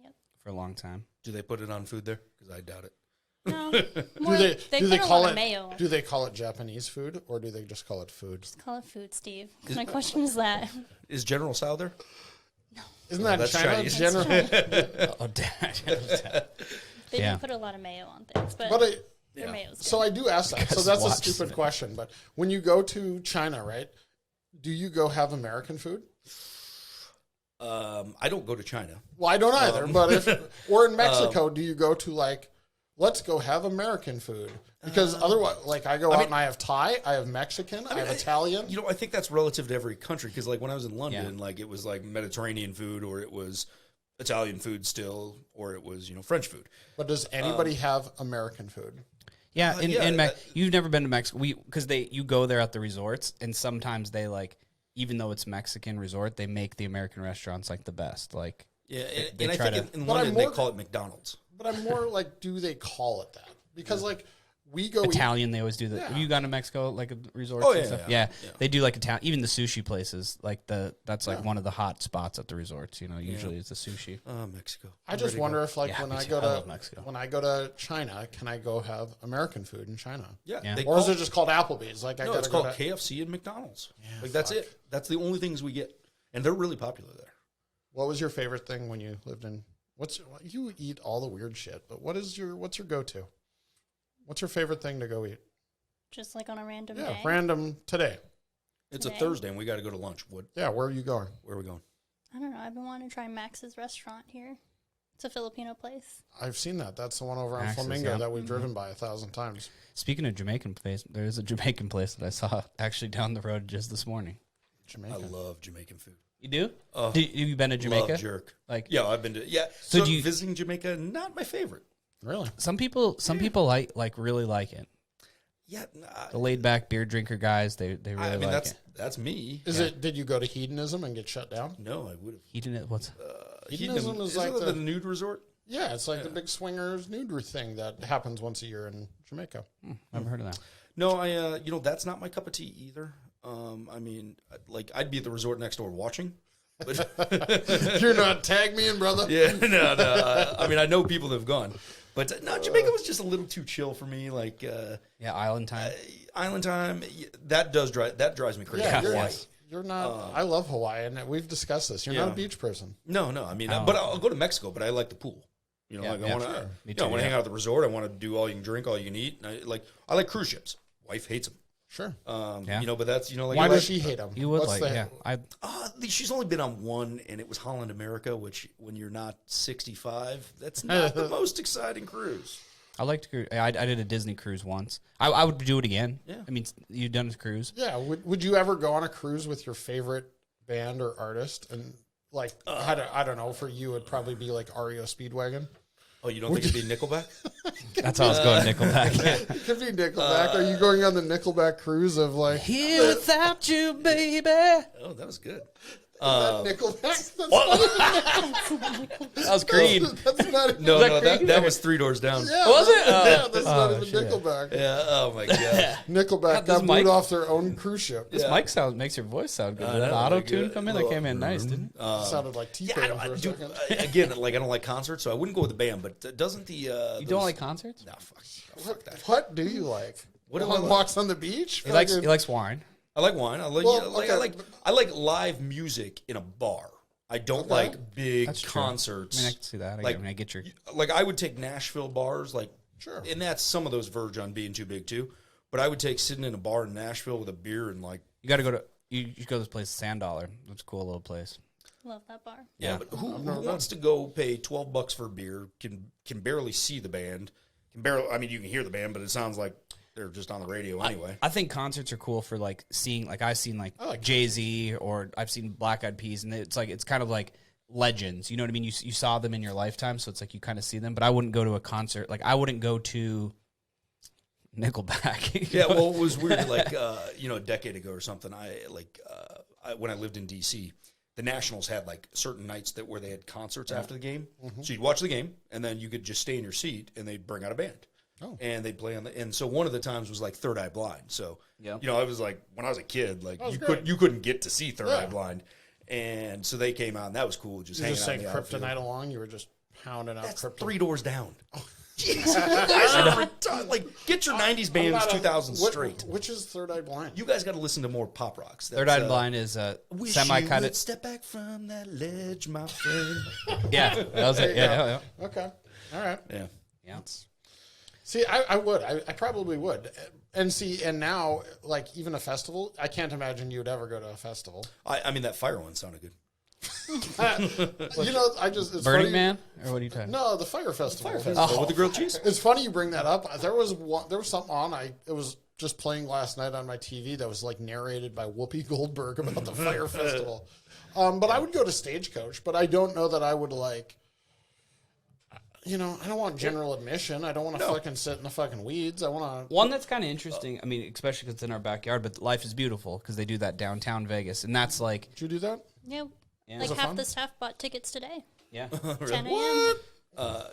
Yep.
for a long time.
Do they put it on food there? Because I doubt it.
No,
Do
more,
they
they
do
put
they
a
call
lot
it
of mayo.
do they call it Japanese food or do they just call it food?
Call it food, Steve. What kind of question is that?
Is General Tso there?
Isn't that
that's
China
Chinese.
general?
Oh, dad.
They
Yeah.
do put a lot of mayo on things, but
But
their mayo's good.
so I do ask that. So
Because
that's a
watch
stupid
it.
question. But when you go to China, right? Do you go have American food?
I don't go to China.
Well, I don't either. But if or in Mexico, do you go to like let's go have American food. Because otherwise, like, I go out and I have Thai, I have Mexican, I have Italian.
I think that's relative to every country. Because, like, when I was in London, like, it was, like, Mediterranean food, or it was Italian food still, or it was, French food.
But does anybody have American food?
Yeah, you've never been to Mexico. Because you go there at the resorts, and sometimes they, like, even though it's Mexican resort, they make the American restaurants, like, the best. Like,
yeah,
they
and I
try
think
to-
in
But
London
I'm
they
more-
call it McDonald's.
But I'm more like, do they call it that? Because, like, we go eat.
Italian, they always do that.
Yeah.
Have you gone to Mexico, like, a resort
Oh,
and
yeah,
stuff?
yeah.
They do, like, Italian. Even the sushi places, like, that's, like, one of the hot spots at the resorts, usually is the sushi.
Mexico.
I just wonder if, like,
Yeah,
when
me
I
too.
go
I love
to
Mexico.
when I go to China, can I go have American food in China?
Yeah.
Yeah.
They
Or is
call-
it just called Applebee's? Like, I
No,
gotta
it's
go
called
to,
KFC and McDonald's. That's it. That's the only things we get. And they're really popular there.
What was your favorite thing when you lived in? You eat all the weird shit, but what's your go-to? What's your favorite thing to go eat?
Just like on a random
Yeah,
day.
random today.
It's a
Today?
Thursday and we got to go to lunch.
Yeah, where are you going?
Where are we going?
I don't know. I've been wanting to try Max's restaurant here. It's a Filipino place.
I've seen that. That's the one over on
Max's,
Flamingo
yeah.
that we've driven by 1,000 times.
Speaking of Jamaican place, there is a Jamaican place that I saw actually down the road just this morning.
Jamaica.
I love Jamaican food.
You do?
Oh,
Have you been to Jamaica?
Love jerk.
Like,
Yeah, I've been to. Yeah.
So
So,
do you-
visiting Jamaica, not my favorite.
Really?
some people really like it.
Yeah.
The laid back beer drinker guys, they really
I mean,
like it.
that's me.
Did you go to hedonism and get shut down?
No, I would have.
Eating it, what's
Hedonism is
Isn't
like
it
the
nude resort?
Yeah, it's like the big swingers nude thing that happens once a year in Jamaica.
Never heard of that.
No, that's not my cup of tea either. I mean, like, I'd be at the resort next door watching. But
You're not tag me in, brother.
yeah, no. I mean, I know people that have gone, but no, Jamaica was just a little too chill for me. Like,
Yeah, island time.
island time, that drives me crazy.
Yeah,
Hawaii.
you're not. I love Hawaii, and we've discussed this. You're not
Yeah.
a beach person.
No. I mean, but I'll go to Mexico. But I like the pool.
Yeah,
Like, I
yeah,
want to.
sure. Me
I
too,
want to
yeah.
hang out at the resort. I want to do all you can drink, all you can eat. And I like cruise ships. Wife hates them.
Sure.
Yeah.
But that's like
Why
I
does
like-
she hate them?
You would like, yeah.
She's only been on one, and it was Holland America, which when you're not 65, that's not the most exciting cruise.
I like to cruise. I did a Disney cruise once. I would do it again.
Yeah.
I mean, you've done a cruise.
Yeah. Would you ever go on a cruise with your favorite band or artist? And like, I don't know. For you, it'd probably be like REO Speedwagon.
Oh, you don't think it'd be Nickelback?
That's how I was going, Nickelback.
It could be Nickelback. Are you going on the Nickelback cruise of like
Here without you, baby.
Oh, that was good.
Nickelback?
That was Creed.
That's not even,
No, that was Three Doors Down.
yeah,
Was it?
Yeah, that's not even
shit.
Nickelback.
Yeah, oh my god.
Nickelback
This
got
mic-
booed off their own cruise ship.
This mic sound makes your voice sound good. Did that
know,
auto
like,
tune come in? That
well,
came in nice, didn't it?
Sounded like T-Pain for a second.
Again, like I don't like concerts, so I wouldn't go with the band. But doesn't the
You don't like concerts?
No, fuck that.
What do you like?
What do I
Long
like?
walks on the beach?
He likes
Fucking-
wine.
I like wine. I like
Well,
I
okay.
like live music in a bar. I don't
Okay.
like big
That's true.
concerts.
I mean, I can see that. I get your.
Like I would take Nashville bars, like
Sure.
and that's some of those verge on being too big too. But I would take sitting in a bar in Nashville with a beer and like
You got to go to. You go to this place, Sand Dollar. It's a cool little place.
Love that bar.
yeah. But who wants to go pay $12 for a beer? Can barely see the band. Can barely. I mean, you can hear the band, but it sounds like they're just on the radio anyway.
I think concerts are cool for like seeing. Like I've seen like
like
Jay-Z or I've seen Black Eyed Peas, and it's kind of like legends. You know what I mean? You saw them in your lifetime, so it's like you kind of see them. But I wouldn't go to a concert. Like I wouldn't go to Nickelback.
Yeah, well, it was weird. Like, a decade ago or something. When I lived in D.C., the Nationals had like certain nights where they had concerts after the game. So you'd watch the game, and then you could just stay in your seat, and they'd bring out a band, and they'd play and so one of the times was like Third Eye Blind. So I was like when I was a kid, like you couldn't get to see Third Eye Blind, and so they came out, and that was cool. Just
You
hanging
just
out
say
in the outfield.
Kryptonite along. You were just pounding out
That's
Kryptonite.
3 doors down. Jeez, you guys are retarded. Like, get your 90s bands 2000 straight.
Which is Third Eye Blind?
You guys got to listen to more pop rocks.
Third Eye Blind is
Wish
semi
you
kind
would
of.
step back from that ledge, my friend.
Yeah, that was it. Yeah.
Okay. All right.
Yeah.
See, I would. I probably would. And now, like, even a festival, I can't imagine you would ever go to a festival.
I mean, that fire one sounded good.
I just it's
Burning
funny.
Man, or what are you talking?
No, the Fire Festival.
With the grilled cheese.
It's funny you bring that up. There was something on. It was just playing last night on my TV that was like narrated by Whoopi Goldberg about the Fire Festival. But I would go to Stagecoach, but I don't know that I would like. I don't want general admission. I don't want to fucking sit in the fucking weeds. I want to.
One that's kind of interesting. I mean, especially because it's in our backyard. But Life is Beautiful because they do that downtown Vegas, and that's like,
Did you do that?
Yeah.
Yeah.
Like
Was it
half
fun?
the staff bought tickets today.
yeah.
10 a.m.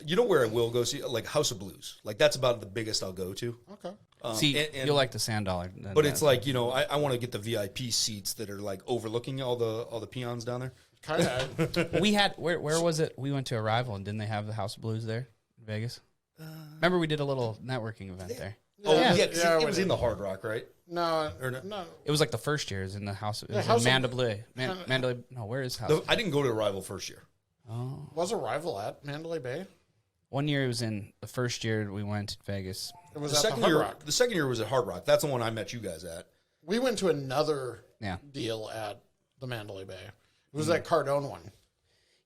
You know where I will go see? Like House of Blues. Like that's about the biggest I'll go to.
Okay.
See,
and-
you'll like the Sand Dollar,
But it's like I want to get the VIP seats that are like overlooking all the peons down there.
Kind of.
we had where was it? We went to Arrival, and didn't they have the House of Blues there in Vegas? Remember we did a little networking event there.
Yeah, 'cause
Yeah,
it
we
was
did.
in the Hard Rock, right?
No,
Or no?
no.
It was like the first year. It was in the house. It was
House
in
of-
Mandalay. Mandalay. No, where is House?
I didn't go to Arrival first year.
Was Arrival at Mandalay Bay?
One year it was in the first year we went to Vegas.
It was
The
at the
second
Hard
year,
Rock.
the second year was at Hard Rock. That's the one I met you guys at.
We went to another
Yeah.
deal at the Mandalay Bay. It was that Cardone one.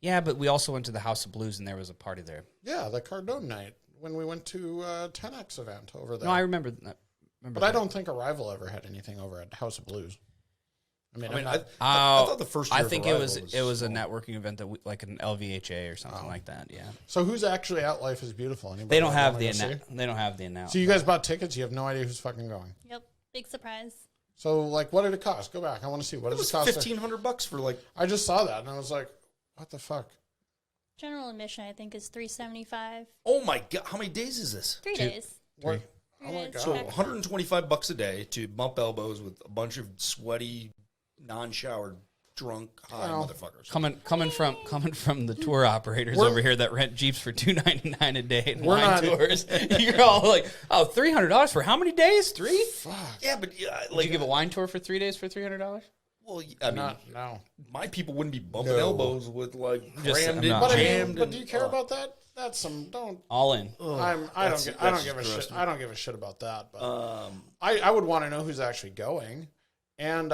Yeah, but we also went to the House of Blues, and there was a party there.
Yeah, the Cardone night when we went to 10X event over there.
No, I remember that.
but I don't think Arrival ever had anything over at House of Blues. I mean,
I
Oh,
thought the first year
I
of
think
Arrival
it was a networking event that like an LVHA or something like that. Yeah,
so who's actually at Life is Beautiful? Anybody
they don't
that
have
wanna
the
go see?
they don't have the announce.
So you guys bought tickets. You have no idea who's fucking going.
Yep. Big surprise.
So like, what did it cost? Go back. I want to see what
It
does
was
it cost.
$1,500 for like.
I just saw that and I was like, what the fuck?
General admission, I think, is $375.
Oh my god! How many days is this?
3 days.
What?
3
Oh my
days.
God.
So
Check.
$125 a day to bump elbows with a bunch of sweaty, non-showered, drunk, high
Well,
motherfuckers.
Coming from the tour operators
We're-
over here that rent Jeeps for $299 a day and
We're
wine
not-
tours. You're all like, oh, $300 for how many days? 3?
Fuck.
Yeah, but
Would you give a wine tour for 3 days for $300?
well, I mean,
No.
my people wouldn't be bumping
No.
elbows with like
Just-
crammed
I'm
in,
not-
But, I mean,
jammed.
but
and-
do you care about that? That's some don't.
All in.
I
that's-
don't
that's
give a
gross
shit.
to me.
I don't give a shit about that. But I would want to know who's actually going, and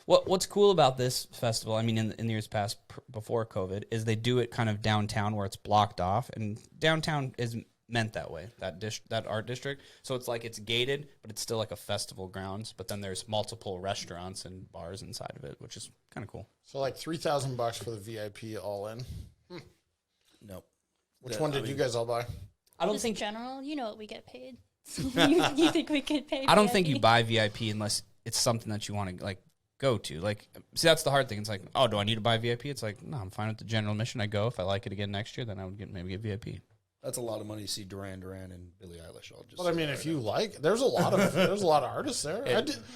What's cool about this festival, I mean, in the years past before COVID, is they do it kind of downtown where it's blocked off, and downtown is meant that way, that art district. So it's like it's gated, but it's still like a festival grounds. But then there's multiple restaurants and bars inside of it, which is kind of cool.
so like $3,000 for the VIP all in.
no.
Which
Yeah,
one
I
did
mean-
you guys all buy?
I don't
Just
think
general, you know what we get paid. you think we get paid?
I don't think you
VIP?
buy VIP unless it's something that you want to like go to. Like, see, that's the hard thing. It's like, oh, do I need to buy VIP? It's like, no, I'm fine with the general admission. I go. If I like it again next year, then I would maybe get VIP.
That's a lot of money to see Duran Duran and Billie Eilish. I'll just
But I
say
mean,
that
if
right
you
now.
like, there's a lot of artists there. I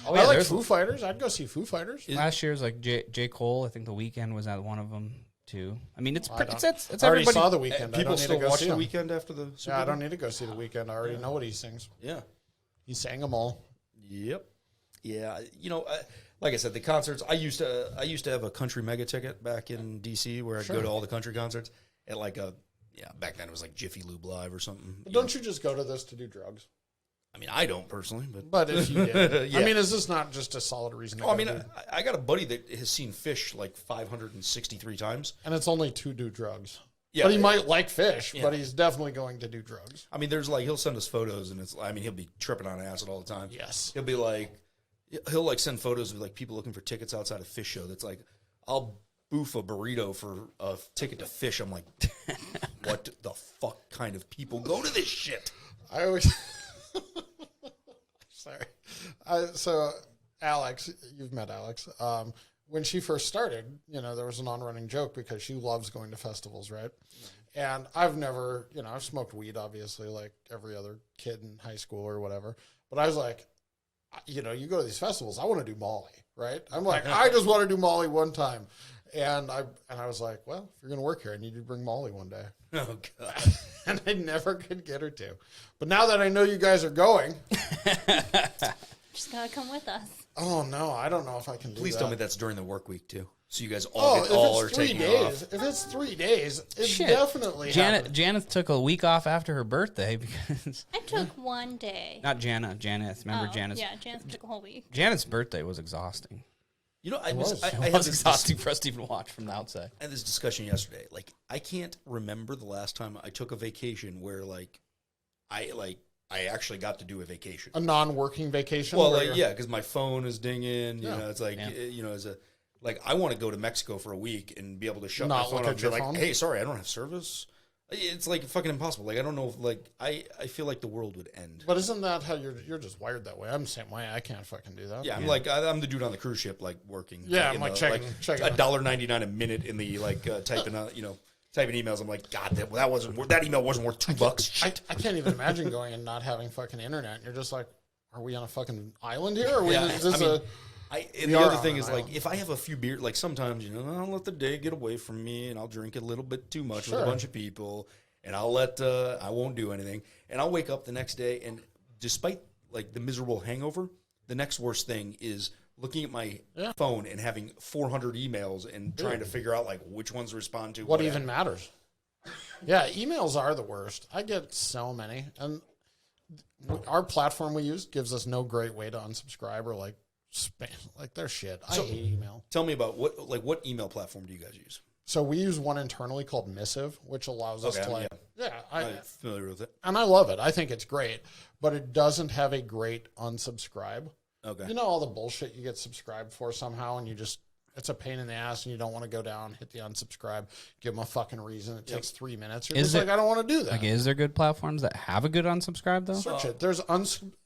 Oh, yeah,
like
there's-
Foo Fighters. I'd go see Foo Fighters.
Last year's like J. Cole. I think The Weeknd was at one of them too. I mean, it's
I don't-
it's
I already
everybody.
saw the Weekend. I
people
don't need
still
to go
watch
see
the
him.
weekend after the Super
Yeah, I
Bowl?
don't need to go see the Weekend. I already know what he sings.
Yeah.
He sang them all.
Yep. Yeah. Like I said, the concerts. I used to have a country mega ticket back in DC where I'd go to all the country concerts at like back then it was like Jiffy Lube Live or something.
But don't you just go to this to do drugs?
I mean, I don't personally, but
But if you did,
Yeah.
I mean, is this not just a solid reason? To
I
go
mean,
do-
I got a buddy that has seen Fish like 563 times.
and it's only to do drugs.
Yeah,
But he might like fish,
Yeah.
but he's definitely going to do drugs.
I mean, there's like he'll send us photos, and he'll be tripping on acid all the time.
Yes.
He'll be like, he'll like send photos of like people looking for tickets outside of Fish show. That's like, I'll boof a burrito for a ticket to Fish. I'm like, what the fuck kind of people go to this shit?
I always. Sorry. So, Alex, you've met Alex. When she first started, there was an on-running joke because she loves going to festivals, right? And I've never, I've smoked weed, obviously, like every other kid in high school or whatever. But I was like, you go to these festivals, I want to do Molly, right? I'm like, I just want to do Molly one time. And I was like, well, if you're going to work here, I need you to bring Molly one day.
Oh god.
And I never could get her to. But now that I know you guys are going,
Just gotta come with us.
oh no, I don't know if I can do
Please
that.
tell me that's during the work week too. So you guys
Oh,
all
if
are
it's 3
taking
days,
off.
if it's 3 days, it's
Shit.
definitely happening.
Janet took a week off after her birthday because
I took one day.
not Jana. Janice, remember
Oh,
Janice?
Yeah, Janice took a whole week.
Janet's birthday was exhausting.
You know, I
It was
had this
exhausting for us to even watch from the outside.
I had this discussion yesterday. Like, I can't remember the last time I took a vacation where I actually got to do a vacation.
A non-working vacation.
Well,
where
like,
you're-
yeah, because my phone is dinging. You
Yeah.
know, it's like you know, I want to go to Mexico for a week and be able to shut
Not
my phone
look
off
at
and be
your
like,
phone?
hey, sorry, I don't have service. It's like fucking impossible. Like, I don't know if I feel like the world would end.
But isn't that how you're just wired that way? I'm the same way. I can't fucking do that.
Yeah, I'm like I'm the dude on the cruise ship, like working.
Yeah,
in
I'm like
the,
checking
$1.99 a minute in the typing typing emails. I'm like, God, that email wasn't worth $2. Shit.
I can't even imagine going and not having fucking internet. And you're just like, are we on a fucking island here? Or is this
And
We
the
are
other
on
thing
an
is, like,
island.
if I have a few beers, like, sometimes, I'll let the day get away from me, and I'll drink a little bit too much with
Sure.
a bunch of people, and I won't do anything, and I'll wake up the next day, and despite, like, the miserable hangover, the next worst thing is looking at my phone and having 400 emails and trying to figure out, like, which ones to respond to.
what even matters? Yeah, emails are the worst. I get so many. And our platform we use gives us no great way to unsubscribe or, like, spam. Like, they're shit. I hate email.
Tell me about what email platform do you guys use?
So we use one internally called Missive, which allows us to, like,
I'm familiar with it.
and I love it. I think it's great, but it doesn't have a great unsubscribe.
Okay.
You know all the bullshit you get subscribed for somehow, and it's a pain in the ass, and you don't want to go down, hit the unsubscribe, give them a fucking reason. It takes 3 minutes. You're just like, I don't want to do that.
Like, is there good platforms that have a good unsubscribe though?
Search it.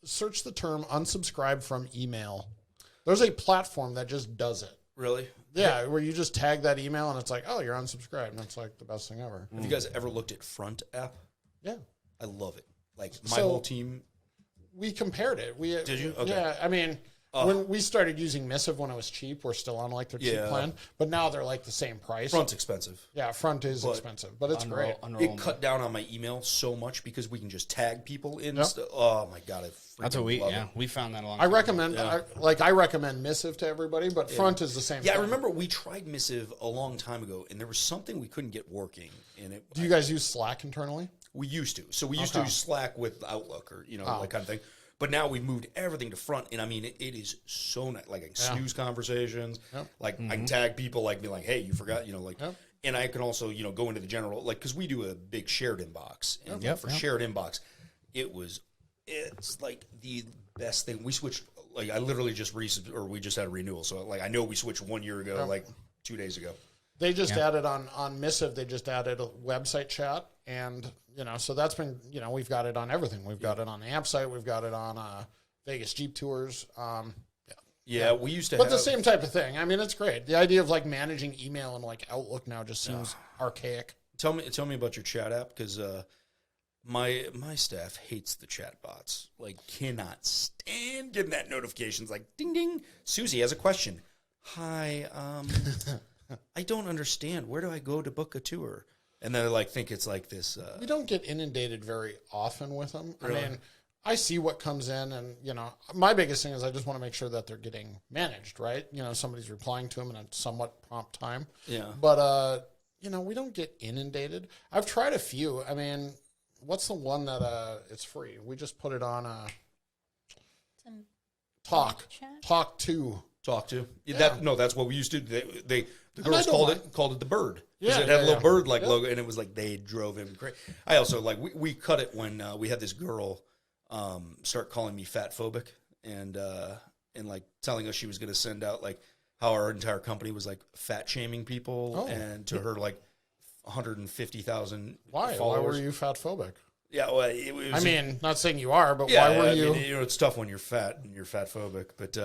Search the term unsubscribe from email. There's a platform that just does it.
Really?
Yeah, where you just tag that email, and it's like, oh, you're unsubscribed, and it's like the best thing ever.
Have you guys ever looked at Front app?
Yeah.
I love it. Like, my
So-
whole team.
We compared it.
Did you? Okay.
Yeah, I mean, when we started using Missive when it was cheap, we're still on like their cheap plan, but now they're like the same price.
Front's expensive.
Yeah, Front is expensive, but it's great.
It cut down on my email so much because we can just tag people in.
Yep.
Oh my god,
That's what we
love it.
we found that a long
I
time ago.
recommend, I recommend Missive to everybody, but Front is the same.
Yeah, I
thing.
remember we tried Missive a long time ago, and there was something we couldn't get working in it.
Do you guys use Slack internally?
We used to. So we used to use Slack with Outlook or that kind of thing. But now we've moved everything to Front, and I mean it is so nice. Like I can snooze conversations. Like I can tag people, like be like, hey, you forgot, and I can also go into the general, like, because we do a big shared inbox, and for shared inbox, it's like the best thing. We switched, like, I literally we just had a renewal, so like I know we switched 1 year ago, like 2 days ago.
They just added on Missive, they just added a website chat, and so that's been, we've got it on everything. We've got it on the app site, we've got it on Vegas Jeep Tours.
Yeah, we used to
But
have
the same type of thing. I mean, it's great. The idea of like managing email and like Outlook now just seems archaic.
Tell me about your chat app, because my staff hates the chat bots. Like, cannot stand getting that notifications like ding ding. Susie has a question. Hi, I don't understand. Where do I go to book a tour? And they like think it's like this.
We don't get inundated very often with them.
Really?
I mean, I see what comes in, and my biggest thing is I just want to make sure that they're getting managed, right? Somebody's replying to them in a somewhat prompt time.
Yeah.
But we don't get inundated. I've tried a few. I mean, what's the one that it's free? We just put it on Talk.
Chat?
Talk 2.
Talk to.
Yeah.
That's what we used to do. The girls
don't
called it the bird.
Yeah,
it had a little
yeah.
bird logo, and it was like they drove him crazy. I also we cut it when we had this girl start calling me fat phobic and like telling us she was going to send out like how our entire company was like fat shaming people, and to her like 150,000
Why?
followers.
Why were you fat phobic?
Yeah, well, it was.
I mean, not saying you are, but
Yeah,
why were you?
I mean, it's tough when you're fat and you're fat phobic. But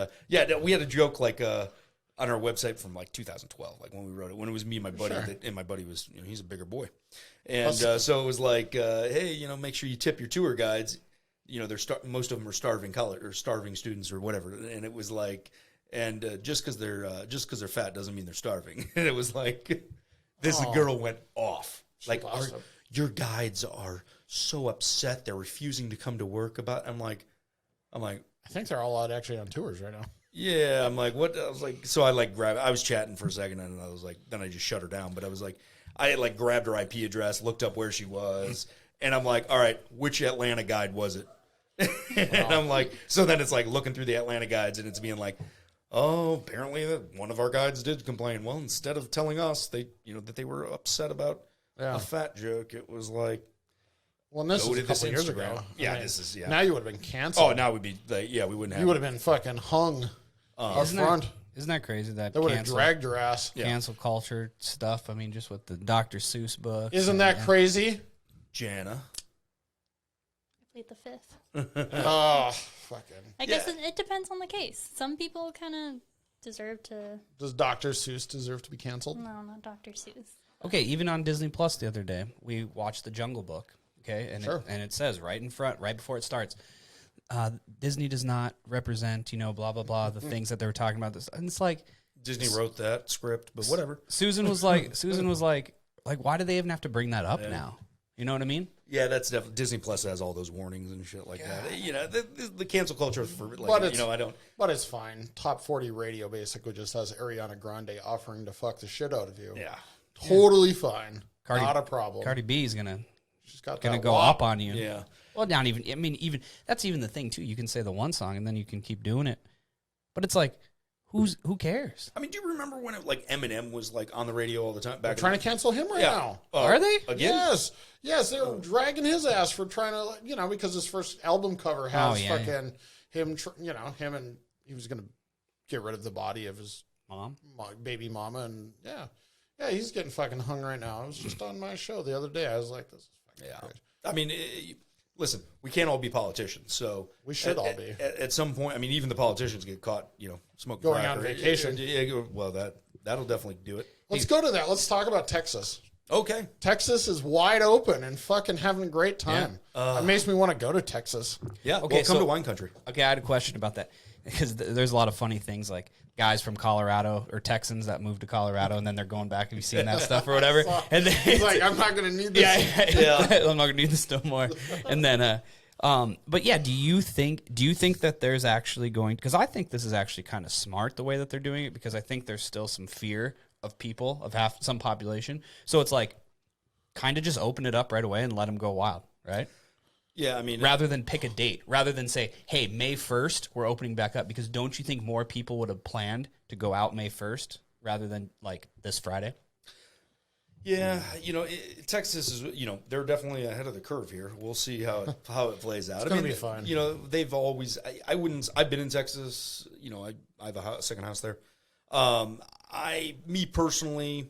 we had a joke like on our website from like 2012, like when we wrote it, when it was me and my buddy, and my buddy was, he's a bigger boy, and so it was like, hey, make sure you tip your tour guides. Most of them are starving students or whatever, and it was like, and just because they're fat doesn't mean they're starving. And it was like, this girl went off, like your guides are so upset they're refusing to come to work about. I'm like,
I think they're all out actually on tours right now.
yeah. I'm like, what? I was like, so I like grabbed. I was chatting for a second, and I was like, then I just shut her down. But I was like, I like grabbed her IP address, looked up where she was, and I'm like, all right, which Atlanta guide was it? And I'm like, so then it's like looking through the Atlanta guides, and it's being like, Oh, apparently one of our guides did complain. Well, instead of telling us that they were upset about a fat joke, it was like,
well, and this
go
is a
to this
couple years
Instagram.
ago.
Yeah,
I mean,
this is, yeah.
Now you would have been canceled.
Oh, now we'd be, we wouldn't have.
You would have been fucking hung up front.
Isn't that crazy that
They would have
cancel,
dragged your ass.
cancel culture stuff? I mean, just with the Dr. Seuss book.
Isn't that crazy?
Jana.
Plead the fifth.
Oh, fucking.
I guess it depends on the case. Some people kind of deserve to.
Does Dr. Seuss deserve to be canceled?
No, not Dr. Seuss.
Okay, even on Disney Plus the other day, we watched The Jungle Book. Okay, and
Sure.
it says right in front, right before it starts, Disney does not represent, blah blah blah, the things that they were talking about. This, and it's like
Disney wrote that script, but whatever.
Susan was like, why do they even have to bring that up now? You know what I mean?
Yeah, that's definitely Disney Plus has all those warnings and shit like that. The cancel culture for like,
But
I don't.
But it's fine. Top 40 radio basically just has Ariana Grande offering to fuck the shit out of you.
Yeah.
Totally fine.
Cardi-
Not a problem.
Cardi B is gonna
She's got
go
wop.
up on you.
Yeah.
Well, not even. I mean, even that's even the thing too. You can say the one song and then you can keep doing it, but it's like, who cares?
I mean, do you remember when Eminem was like on the radio all the time?
They're trying to cancel him right now.
Are they?
Again?
Yes, they're dragging his ass for trying to, because his first album cover has him, him and he was going to get rid of the body of his baby mama, and he's getting fucking hung right now. I was just on my show the other day. I was like, this is fucking crazy.
I mean, listen, we can't all be politicians, so
we should all be.
At some point, I mean, even the politicians get caught, smoking
going
crack
on vacation.
Well, that'll definitely do it.
Let's go to that. Let's talk about Texas.
Okay.
Texas is wide open and fucking having a great time. It makes me want to go to Texas.
Yeah.
Okay,
Well, come to wine country.
Okay, I had a question about that because there's a lot of funny things like guys from Colorado or Texans that moved to Colorado and then they're going back. Have you seen that stuff or whatever? And then
He's like, I'm not going to need this.
I'm not gonna need this no more. And then, but yeah, do you think that there's actually going? Because I think this is actually kind of smart the way that they're doing it because I think there's still some fear of people of some population. So it's like kind of just open it up right away and let them go wild, right?
Yeah, I mean,
rather than pick a date, rather than say, hey, May 1st, we're opening back up. Because don't you think more people would have planned to go out May 1st rather than like this Friday?
Yeah, Texas is, they're definitely ahead of the curve here. We'll see how it plays out.
It's going to be fine.
They've always, I've been in Texas, I have a second house there. Me personally,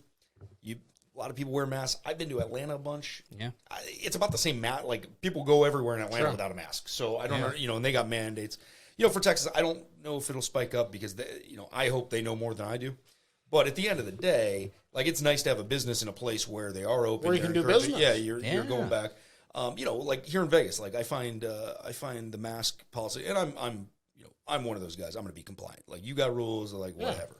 a lot of people wear masks. I've been to Atlanta a bunch.
Yeah.
It's about the same like people go everywhere in Atlanta without a mask. So I don't know, and they got mandates. For Texas, I don't know if it'll spike up because I hope they know more than I do. But at the end of the day, like it's nice to have a business in a place where they are open.
Where you can do business.
Yeah, you're going back. Like here in Vegas, like I find the mask policy, and I'm one of those guys. I'm going to be compliant. Like you got rules, like whatever.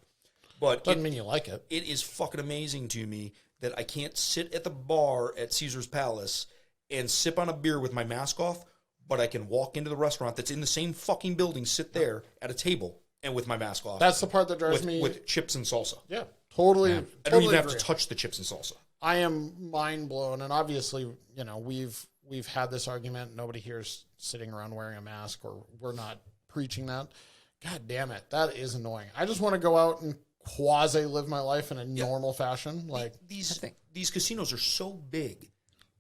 But
doesn't mean you like it.
It is fucking amazing to me that I can't sit at the bar at Caesar's Palace and sip on a beer with my mask off, but I can walk into the restaurant that's in the same fucking building, sit there at a table and with my mask off.
That's the part that drives me
with chips and salsa.
Yeah, totally.
I don't even have to touch the chips and salsa.
I am mind blown, and obviously, we've had this argument. Nobody here's sitting around wearing a mask, or we're not preaching that. God damn it, that is annoying. I just want to go out and quasi live my life in a normal fashion. Like
these casinos are so big,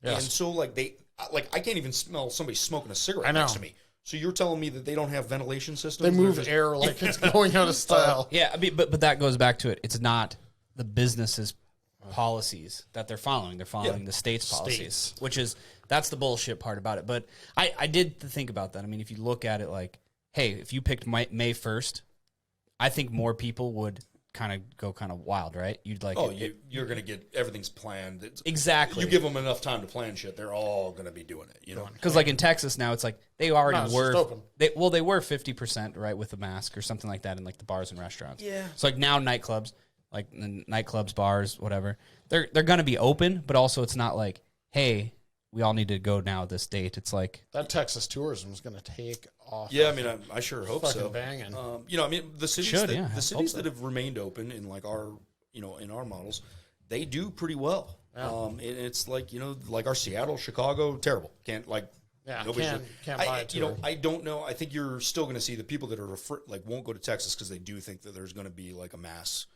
yes.
and so I can't even smell somebody smoking a cigarette next to me. So you're telling me that they don't have ventilation systems?
They move air like it's going out of style.
Yeah, I mean, but that goes back to it. It's not the business's policies that they're following. They're following the state's policies, which is that's the bullshit part about it. But I did think about that. I mean, if you look at it like, hey, if you picked May 1st, I think more people would go wild, right? You'd like,
you're going to get everything's planned.
Exactly.
You give them enough time to plan shit, they're all going to be doing it,
Because like in Texas now, it's like they already were.
Just open.
They were 50% right with the mask or something like that in like the bars and restaurants.
Yeah.
So like now nightclubs, bars, whatever, they're going to be open, but also it's not like, hey, we all need to go now this date. It's like
that Texas tourism is going to take off.
Yeah, I mean, I sure hope so.
Banging.
I mean, the cities that have remained open in like our, in our models, they do pretty well. Yeah. And it's like, like our Seattle, Chicago, terrible. Can't
Yeah,
Nobody's
can't buy it.
I don't know. I think you're still going to see the people that are won't go to Texas because they do think that there's going to be like a mass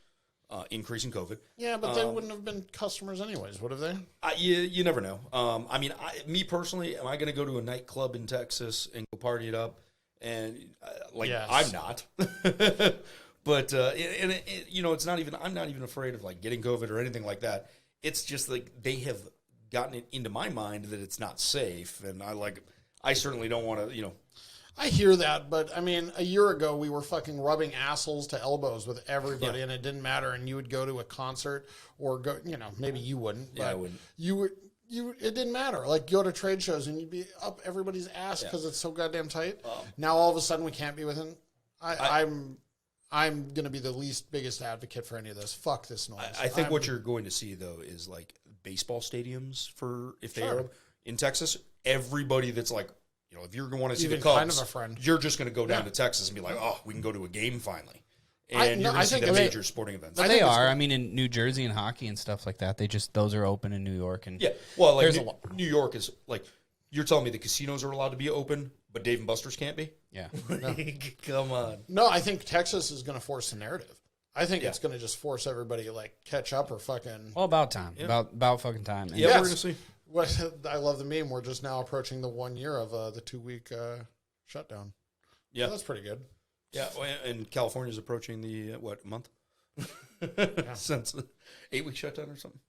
increase in COVID.
Yeah, but they wouldn't have been customers anyways, would have they?
You never know. I mean, me personally, am I going to go to a nightclub in Texas and go party it up? And
Yes.
I'm not. But it's not even. I'm not even afraid of like getting COVID or anything like that. It's just like they have gotten it into my mind that it's not safe, and I certainly don't want to.
I hear that, but I mean, a year ago we were fucking rubbing assholes to elbows with everybody, and it didn't matter. And you would go to a concert or go, maybe you wouldn't, but
I wouldn't.
You would. It didn't matter. Like go to trade shows and you'd be up everybody's ass because it's so goddamn tight. Now all of a sudden we can't be within. I'm going to be the biggest advocate for any of this. Fuck this noise.
I think what you're going to see though is like baseball stadiums if they are in Texas. Everybody that's like, if you're going to want to see
Even
the Cubs,
kind of a friend.
you're just going to go down to Texas and be like, oh, we can go to a game finally. And you're going to see the major sporting events.
They are. I mean, in New Jersey and hockey and stuff like that, those are open in New York. And
well, like New York is like, you're telling me the casinos are allowed to be open, but Dave & Buster's can't be?
Yeah.
Come on.
No, I think Texas is going to force the narrative. I think it's going to just force everybody to like catch up or fucking.
Well, about time. Yeah. About fucking time.
Yeah, we're going to see.
I love the meme. We're just now approaching the 1 year of the 2-week shutdown.
Yeah,
that's pretty good.
Yeah, and California's approaching the month since 8-week shutdown or something.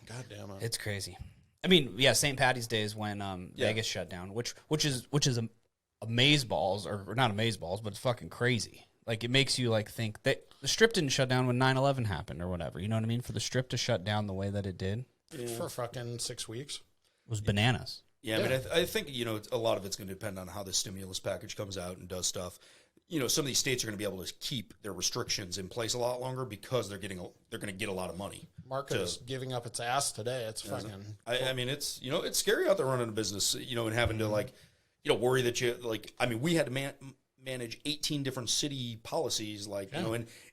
God damn it,
it's crazy. I mean, St. Patty's Day is when Vegas shut down, which is amazeballs or not amazeballs, but it's fucking crazy. Like it makes you like think that the Strip didn't shut down when 9/11 happened or whatever. You know what I mean? For the Strip to shut down the way that it did
for fucking 6 weeks
was bananas.
Yeah, I mean, I think a lot of it's going to depend on how the stimulus package comes out and does stuff. Some of these states are going to be able to keep their restrictions in place a lot longer because they're going to get a lot of money.
Market is giving up its ass today. It's fucking.
I mean, it's it's scary out there running a business. And having to worry that you like. I mean, we had to manage 18 different city policies,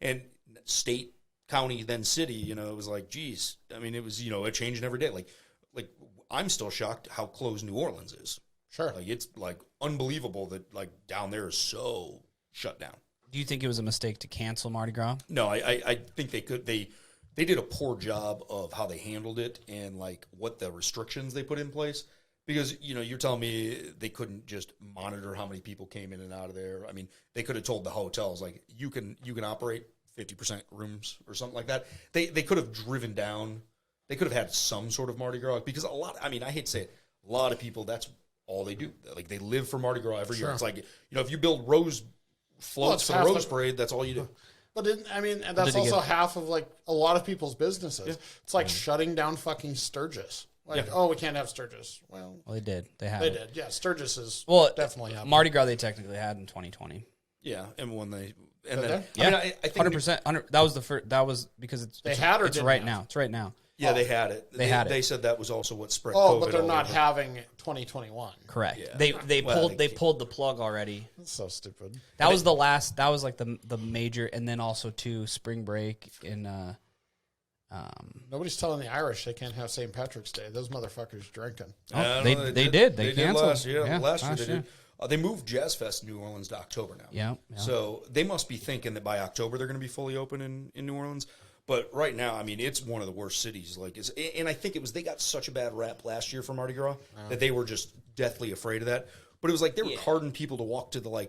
and state, county, then city. It was like, geez. I mean, it was a changing every day. Like I'm still shocked how close New Orleans is.
Sure.
Like it's like unbelievable that like down there is so shut down.
Do you think it was a mistake to cancel Mardi Gras?
No, I think they did a poor job of how they handled it and like what the restrictions they put in place. Because, you're telling me they couldn't just monitor how many people came in and out of there. I mean, they could have told the hotels, like, you can operate 50% rooms or something like that. They could have driven down. They could have had some sort of Mardi Gras. Because I hate to say it, a lot of people, that's all they do. Like, they live for Mardi Gras every year. It's like, if you build rose floats for the Rose Parade, that's all you do.
But that's also half of like a lot of people's businesses. Yeah. It's like shutting down fucking Sturgis. Like, we can't have Sturgis. Well,
they did. They
did. Yeah, Sturgis is definitely happening.
Mardi Gras they technically had in 2020.
Yeah, and when they I think
100%. That was the first. That was because it's right now. It's right now.
Yeah, they had it. They said that was also what spread COVID.
But they're not having 2021.
Correct. Yeah. They pulled the plug already.
That's so stupid.
That was the last. That was like the major, and then also spring break in.
Nobody's telling the Irish they can't have St. Patrick's Day. Those motherfuckers drinking.
They did. They canceled
last year. Last year they did. They moved Jazz Fest New Orleans to October now.
Yeah.
So they must be thinking that by October they're going to be fully open in New Orleans. But right now, I mean, it's one of the worst cities. And I think they got such a bad rap last year for Mardi Gras that they were just deathly afraid of that. But it was like they were carding people to walk to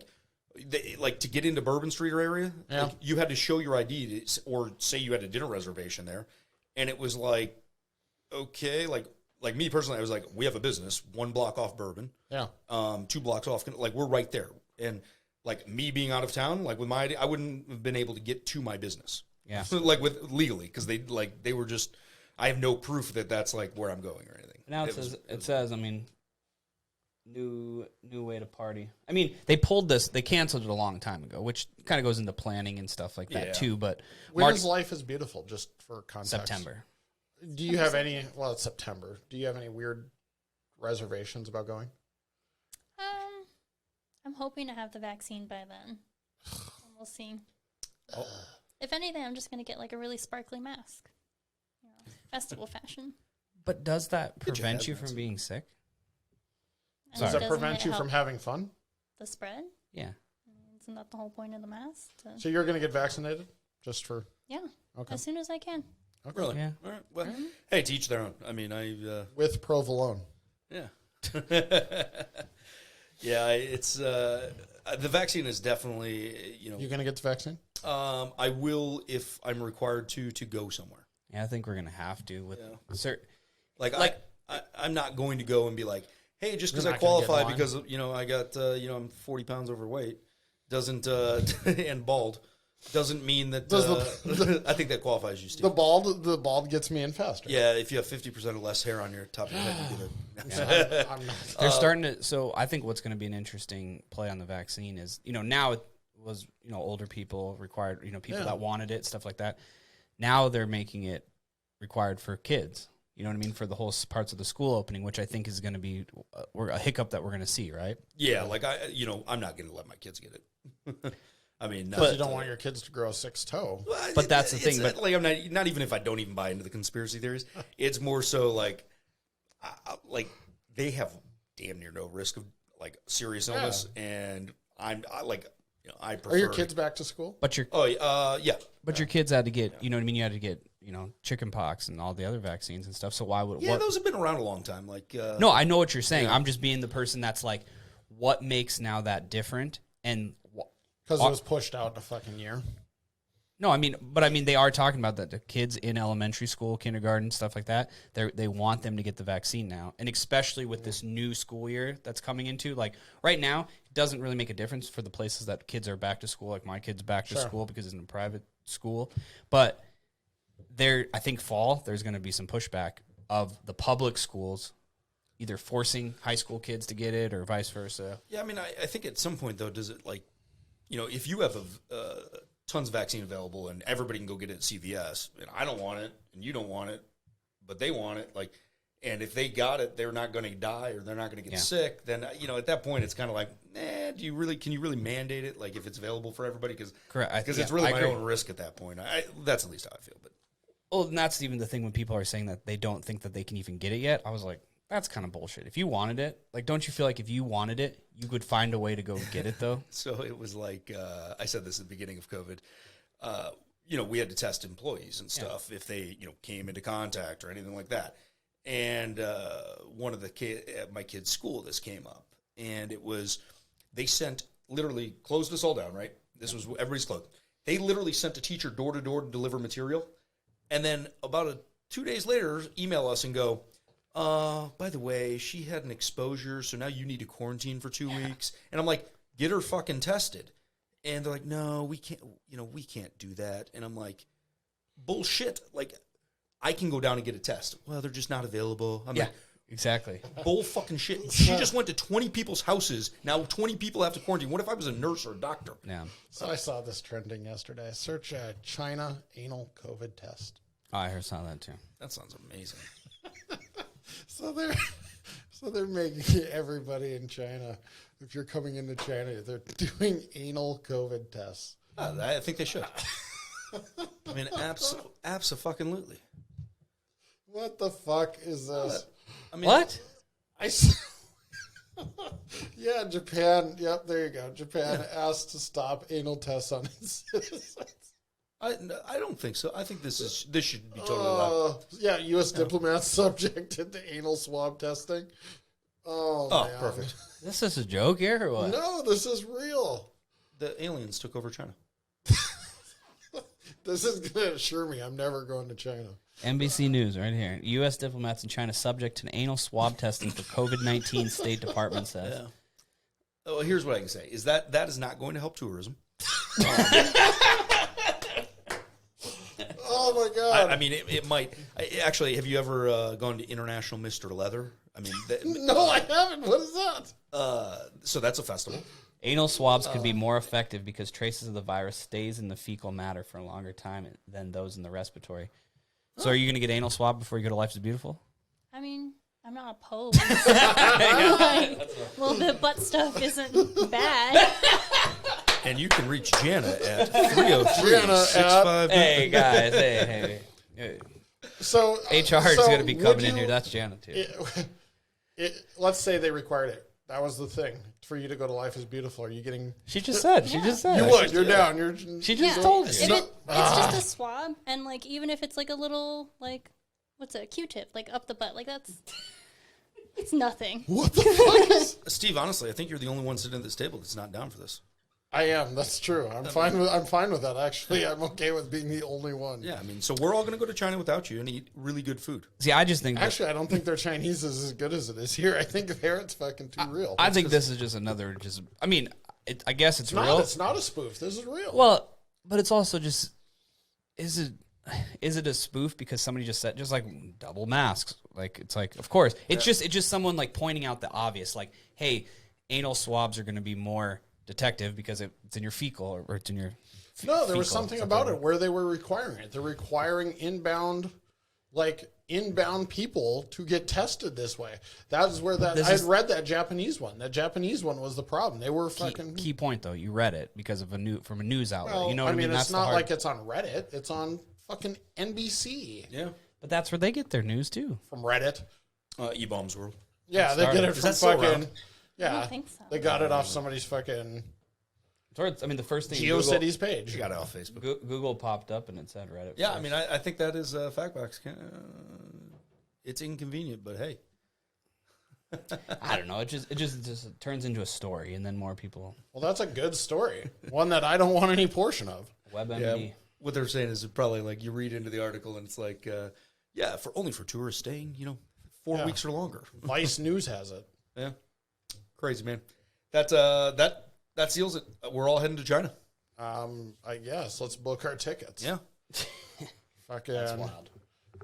to get into Bourbon Street area.
Yeah.
Like, you had to show your ID or say you had a dinner reservation there. And it was like, okay, like me personally, I was like, we have a business 1 block off Bourbon.
Yeah.
2 blocks off, like we're right there. And like me being out of town, like with my ID, I wouldn't have been able to get to my business.
Yeah.
Like with legally, because they were just, I have no proof that that's like where I'm going or anything.
Now it says, I mean, new way to party. I mean, they canceled it a long time ago, which kind of goes into planning and stuff like that too. But
when's Life is Beautiful? Just for context,
September.
Do you have any? Well, it's September. Do you have any weird reservations about going?
I'm hoping to have the vaccine by then. And we'll see.
Oh.
If anything, I'm just going to get like a really sparkly mask. Festival fashion.
But does that prevent you from being sick?
And
Does that
doesn't
prevent
it
you
help
from having fun?
the spread?
Yeah.
Isn't that the whole point of the mask?
So you're going to get vaccinated just for
Yeah,
okay
as soon as I can.
Really?
Yeah.
All right. Well, hey, to each their own. I mean,
with provolone?
yeah. Yeah, it's the vaccine is definitely,
You going to get the vaccine?
I will if I'm required to go somewhere.
Yeah, I think we're gonna have to with
Like I'm not going to go and be like, hey, just because
You're
I
not gonna get
qualify
in line.
because I got I'm 40 pounds overweight doesn't and bald doesn't mean that I think that qualifies you, Steve.
The bald gets me in faster.
Yeah, if you have 50% less hair on your top of your head, you get it.
I'm not.
they're starting to. So I think what's going to be an interesting play on the vaccine is now it was older people required people that wanted it, stuff like that. Now they're making it required for kids. You know what I mean, for the whole parts of the school opening, which I think is going to be a hiccup that we're going to see, right?
Yeah, like I'm not going to let my kids get it. I mean,
Because you don't want your kids to grow a six toe.
But that's the thing.
But like, I'm not even if I don't even buy into the conspiracy theories. It's more so like they have damn near no risk of like serious illness, and I prefer.
Are your kids back to school?
But your
yeah.
but your kids had to get you had to get chicken pox and all the other vaccines and stuff. So why would
Those have been around a long time. Like
No, I know what you're saying. I'm just being the person that's like, what makes now that different and.
Because it was pushed out a fucking year.
No, I mean, they are talking about that the kids in elementary school, kindergarten, stuff like that. They want them to get the vaccine now, and especially with this new school year that's coming into. Like right now, it doesn't really make a difference for the places that kids are back to school. Like my kid's back to school because it's in a private school, but I think fall there's going to be some pushback of the public schools, either forcing high school kids to get it or vice versa.
Yeah, I mean, I think at some point though, does it like. If you have tons of vaccine available and everybody can go get it at CVS, and I don't want it, and you don't want it, but they want it, like, and if they got it, they're not going to die or they're not going to get sick. Then at that point, it's kind of like, can you really mandate it? Like if it's available for everybody, because it's really my own risk at that point. That's at least how I feel. But
and that's even the thing when people are saying that they don't think that they can even get it yet. I was like, that's kind of bullshit. If you wanted it, like, don't you feel like if you wanted it, you could find a way to go get it, though?
So it was like, I said this at the beginning of COVID, we had to test employees and stuff if they, came into contact or anything like that. And one of the at my kid's school, this came up. And it was, they literally closed us all down, right? This was, everybody's closed. They literally sent a teacher door to door to deliver material. And then about 2 days later, email us and go, by the way, she had an exposure, so now you need to quarantine for 2 weeks. And I'm like, get her fucking tested. And they're like, no, we can't, we can't do that. And I'm like, bullshit. Like, I can go down and get a test. Well, they're just not available. I'm like,
exactly.
bull fucking shit. She just went to 20 people's houses. Now 20 people have to quarantine. What if I was a nurse or a doctor?
Yeah.
So I saw this trending yesterday. Search China anal COVID test.
Oh, I saw that too.
That sounds amazing.
So they're making everybody in China, if you're coming into China, they're doing anal COVID tests.
I think they should. I mean, abso-fucking-lutely.
What the fuck is this?
I mean,
What?
Yeah, Japan. Yep, there you go. Japan asked to stop anal tests on its citizens.
I don't think so. I think this should be totally allowed.
Yeah, U.S. diplomats subjected to anal swab testing. Oh, man.
Perfect.
Is this a joke here or what?
No, this is real.
The aliens took over China.
This is going to assure me I'm never going to China.
NBC News right here. U.S. diplomats in China subject to an anal swab testing for COVID-19, State Department says.
Yeah. Oh, here's what I can say: is that is not going to help tourism.
Oh my god!
I mean, it might. Actually, have you ever gone to International Mr. Leather? I mean,
no, I haven't. What is that?
So that's a festival.
Anal swabs could be more effective because traces of the virus stays in the fecal matter for a longer time than those in the respiratory. So are you going to get anal swab before you go to Life is Beautiful?
I mean, I'm not opposed. Well, the butt stuff isn't bad.
And you can reach Jana at 303-65.
Hey, guys. Hey.
So
HR is going to be coming in here. That's Jana, too.
Let's say they required it. That was the thing. For you to go to Life is Beautiful, are you getting...
She just said. She just said.
You would. You're down. You're...
She just told you.
If it's just a swab, and like even if it's like a little like what's a Q-tip like up the butt, like it's nothing.
What the fuck is...
Steve, honestly, I think you're the only one sitting at this table that's not down for this.
I am. That's true. I'm fine with that, actually. I'm okay with being the only one.
Yeah, I mean, so we're all going to go to China without you and eat really good food.
See, I just think...
Actually, I don't think their Chinese is as good as it is here. I think there it's fucking too real.
I think this is just another... I mean, I guess it's real.
It's not a spoof. This is real.
Well, but it's also just... Is it a spoof because somebody just said... Just like double masks. Like, it's like, of course. It's just someone like pointing out the obvious. Like, hey, anal swabs are going to be more... detective because it's in your fecal or it's in your
no, there was something about it where they were requiring it. They're requiring inbound people to get tested this way. That's where I had read that Japanese one. That Japanese one was the problem. They were
key point though. You read it because of from a news outlet.
Well,
you know what I mean?
It's not like it's on Reddit. It's on fucking NBC.
Yeah,
but that's where they get their news too.
From Reddit.
E-Bombs World.
Yeah, they get it from fucking. Yeah,
I don't think so.
They got it off somebody's fucking
I mean, the first thing
GeoCities page.
You got it off Facebook.
Google popped up and it said Reddit.
Yeah,
first.
I mean, I think that is fact box. It's inconvenient, but hey.
I don't know. It just turns into a story, and then more people.
Well, that's a good story. One that I don't want any portion of.
WebMD.
Yeah, what they're saying is probably like you read into the article and it's like, for tourists staying, 4 weeks or longer.
Vice News has it.
Yeah, crazy man. That seals it. We're all heading to China.
I guess let's book our tickets.
Yeah,
fucking that's wild.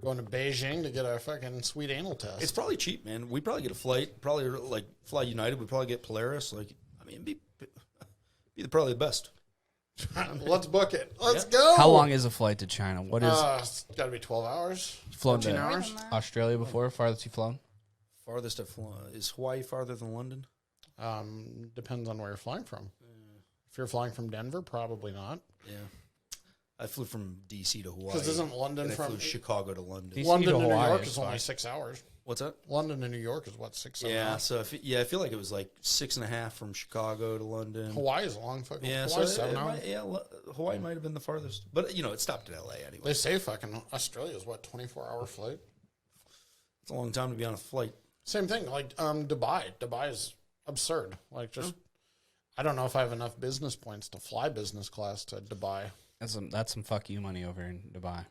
Going to Beijing to get a fucking sweet anal test.
It's probably cheap, man. We probably get a flight. Probably like fly United. We probably get Polaris. Be probably the best.
Let's book it. Let's go.
How long is a flight to China? What is?
It's got to be 12 hours.
Flown
14
to
hours.
Australia before? Farthest you flown?
Farthest I've flown is Hawaii farther than London.
Depends on where you're flying from. If you're flying from Denver, probably not.
Yeah. I flew from D.C. to Hawaii.
Because isn't London
I flew Chicago to London.
DC
London to New
Hawaii
York
is
is only
fine.
6 hours.
What's that?
London to New York is what, 6 hours?
Yeah, so I feel like it was like 6.5 from Chicago to London.
Hawaii is a long fucking.
Yeah,
Hawaii's
so
7 hours.
Hawaii might have been the farthest, but it stopped at L.A. anyway.
They say fucking Australia is what, 24-hour flight.
It's a long time to be on a flight.
Same thing, like Dubai. Dubai is absurd. Like I don't know if I have enough business points to fly business class to Dubai.
That's some fuck you money over in Dubai.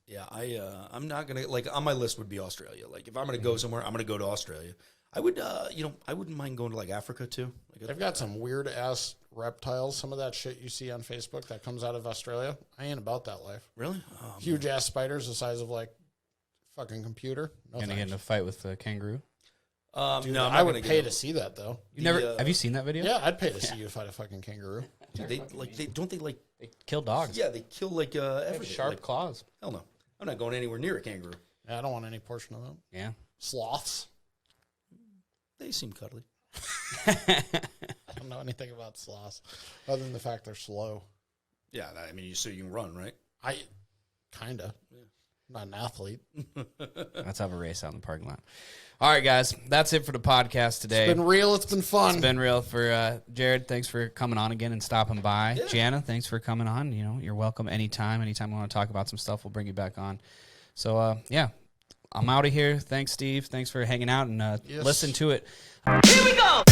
Yeah, I'm not gonna on my list would be Australia. Like if I'm gonna go somewhere, I'm gonna go to Australia. I would I wouldn't mind going to like Africa too.
They've got some weird ass reptiles. Some of that shit you see on Facebook that comes out of Australia. I ain't about that life.
Really?
Huge ass spiders the size of like fucking computer. No
Gonna get in a fight with a kangaroo?
Dude,
no,
I would pay to see that though.
You never? Have you seen that video?
Yeah, I'd pay to see you fight a fucking kangaroo.
Dude, they
kill dogs.
Yeah, they kill like
They have
everything.
sharp
Like,
claws.
hell no, I'm not going anywhere near a kangaroo.
Yeah, I don't want any portion of them.
Yeah.
Sloths.
They seem cuddly.
I don't know anything about sloths other than the fact they're slow.
Yeah, I mean, so you can run, right?
I kinda. I'm not an athlete.
Let's have a race out in the parking lot. All right, guys. That's it for the podcast today.
It's been real. It's been fun.
It's been real. For Jared, thanks for coming on again and stopping by. Yeah. Jana, thanks for coming on. You're welcome anytime. Anytime we want to talk about some stuff, we'll bring you back on. So, yeah, I'm out of here. Thanks, Steve. Thanks for hanging out and listen to it.
Here we go.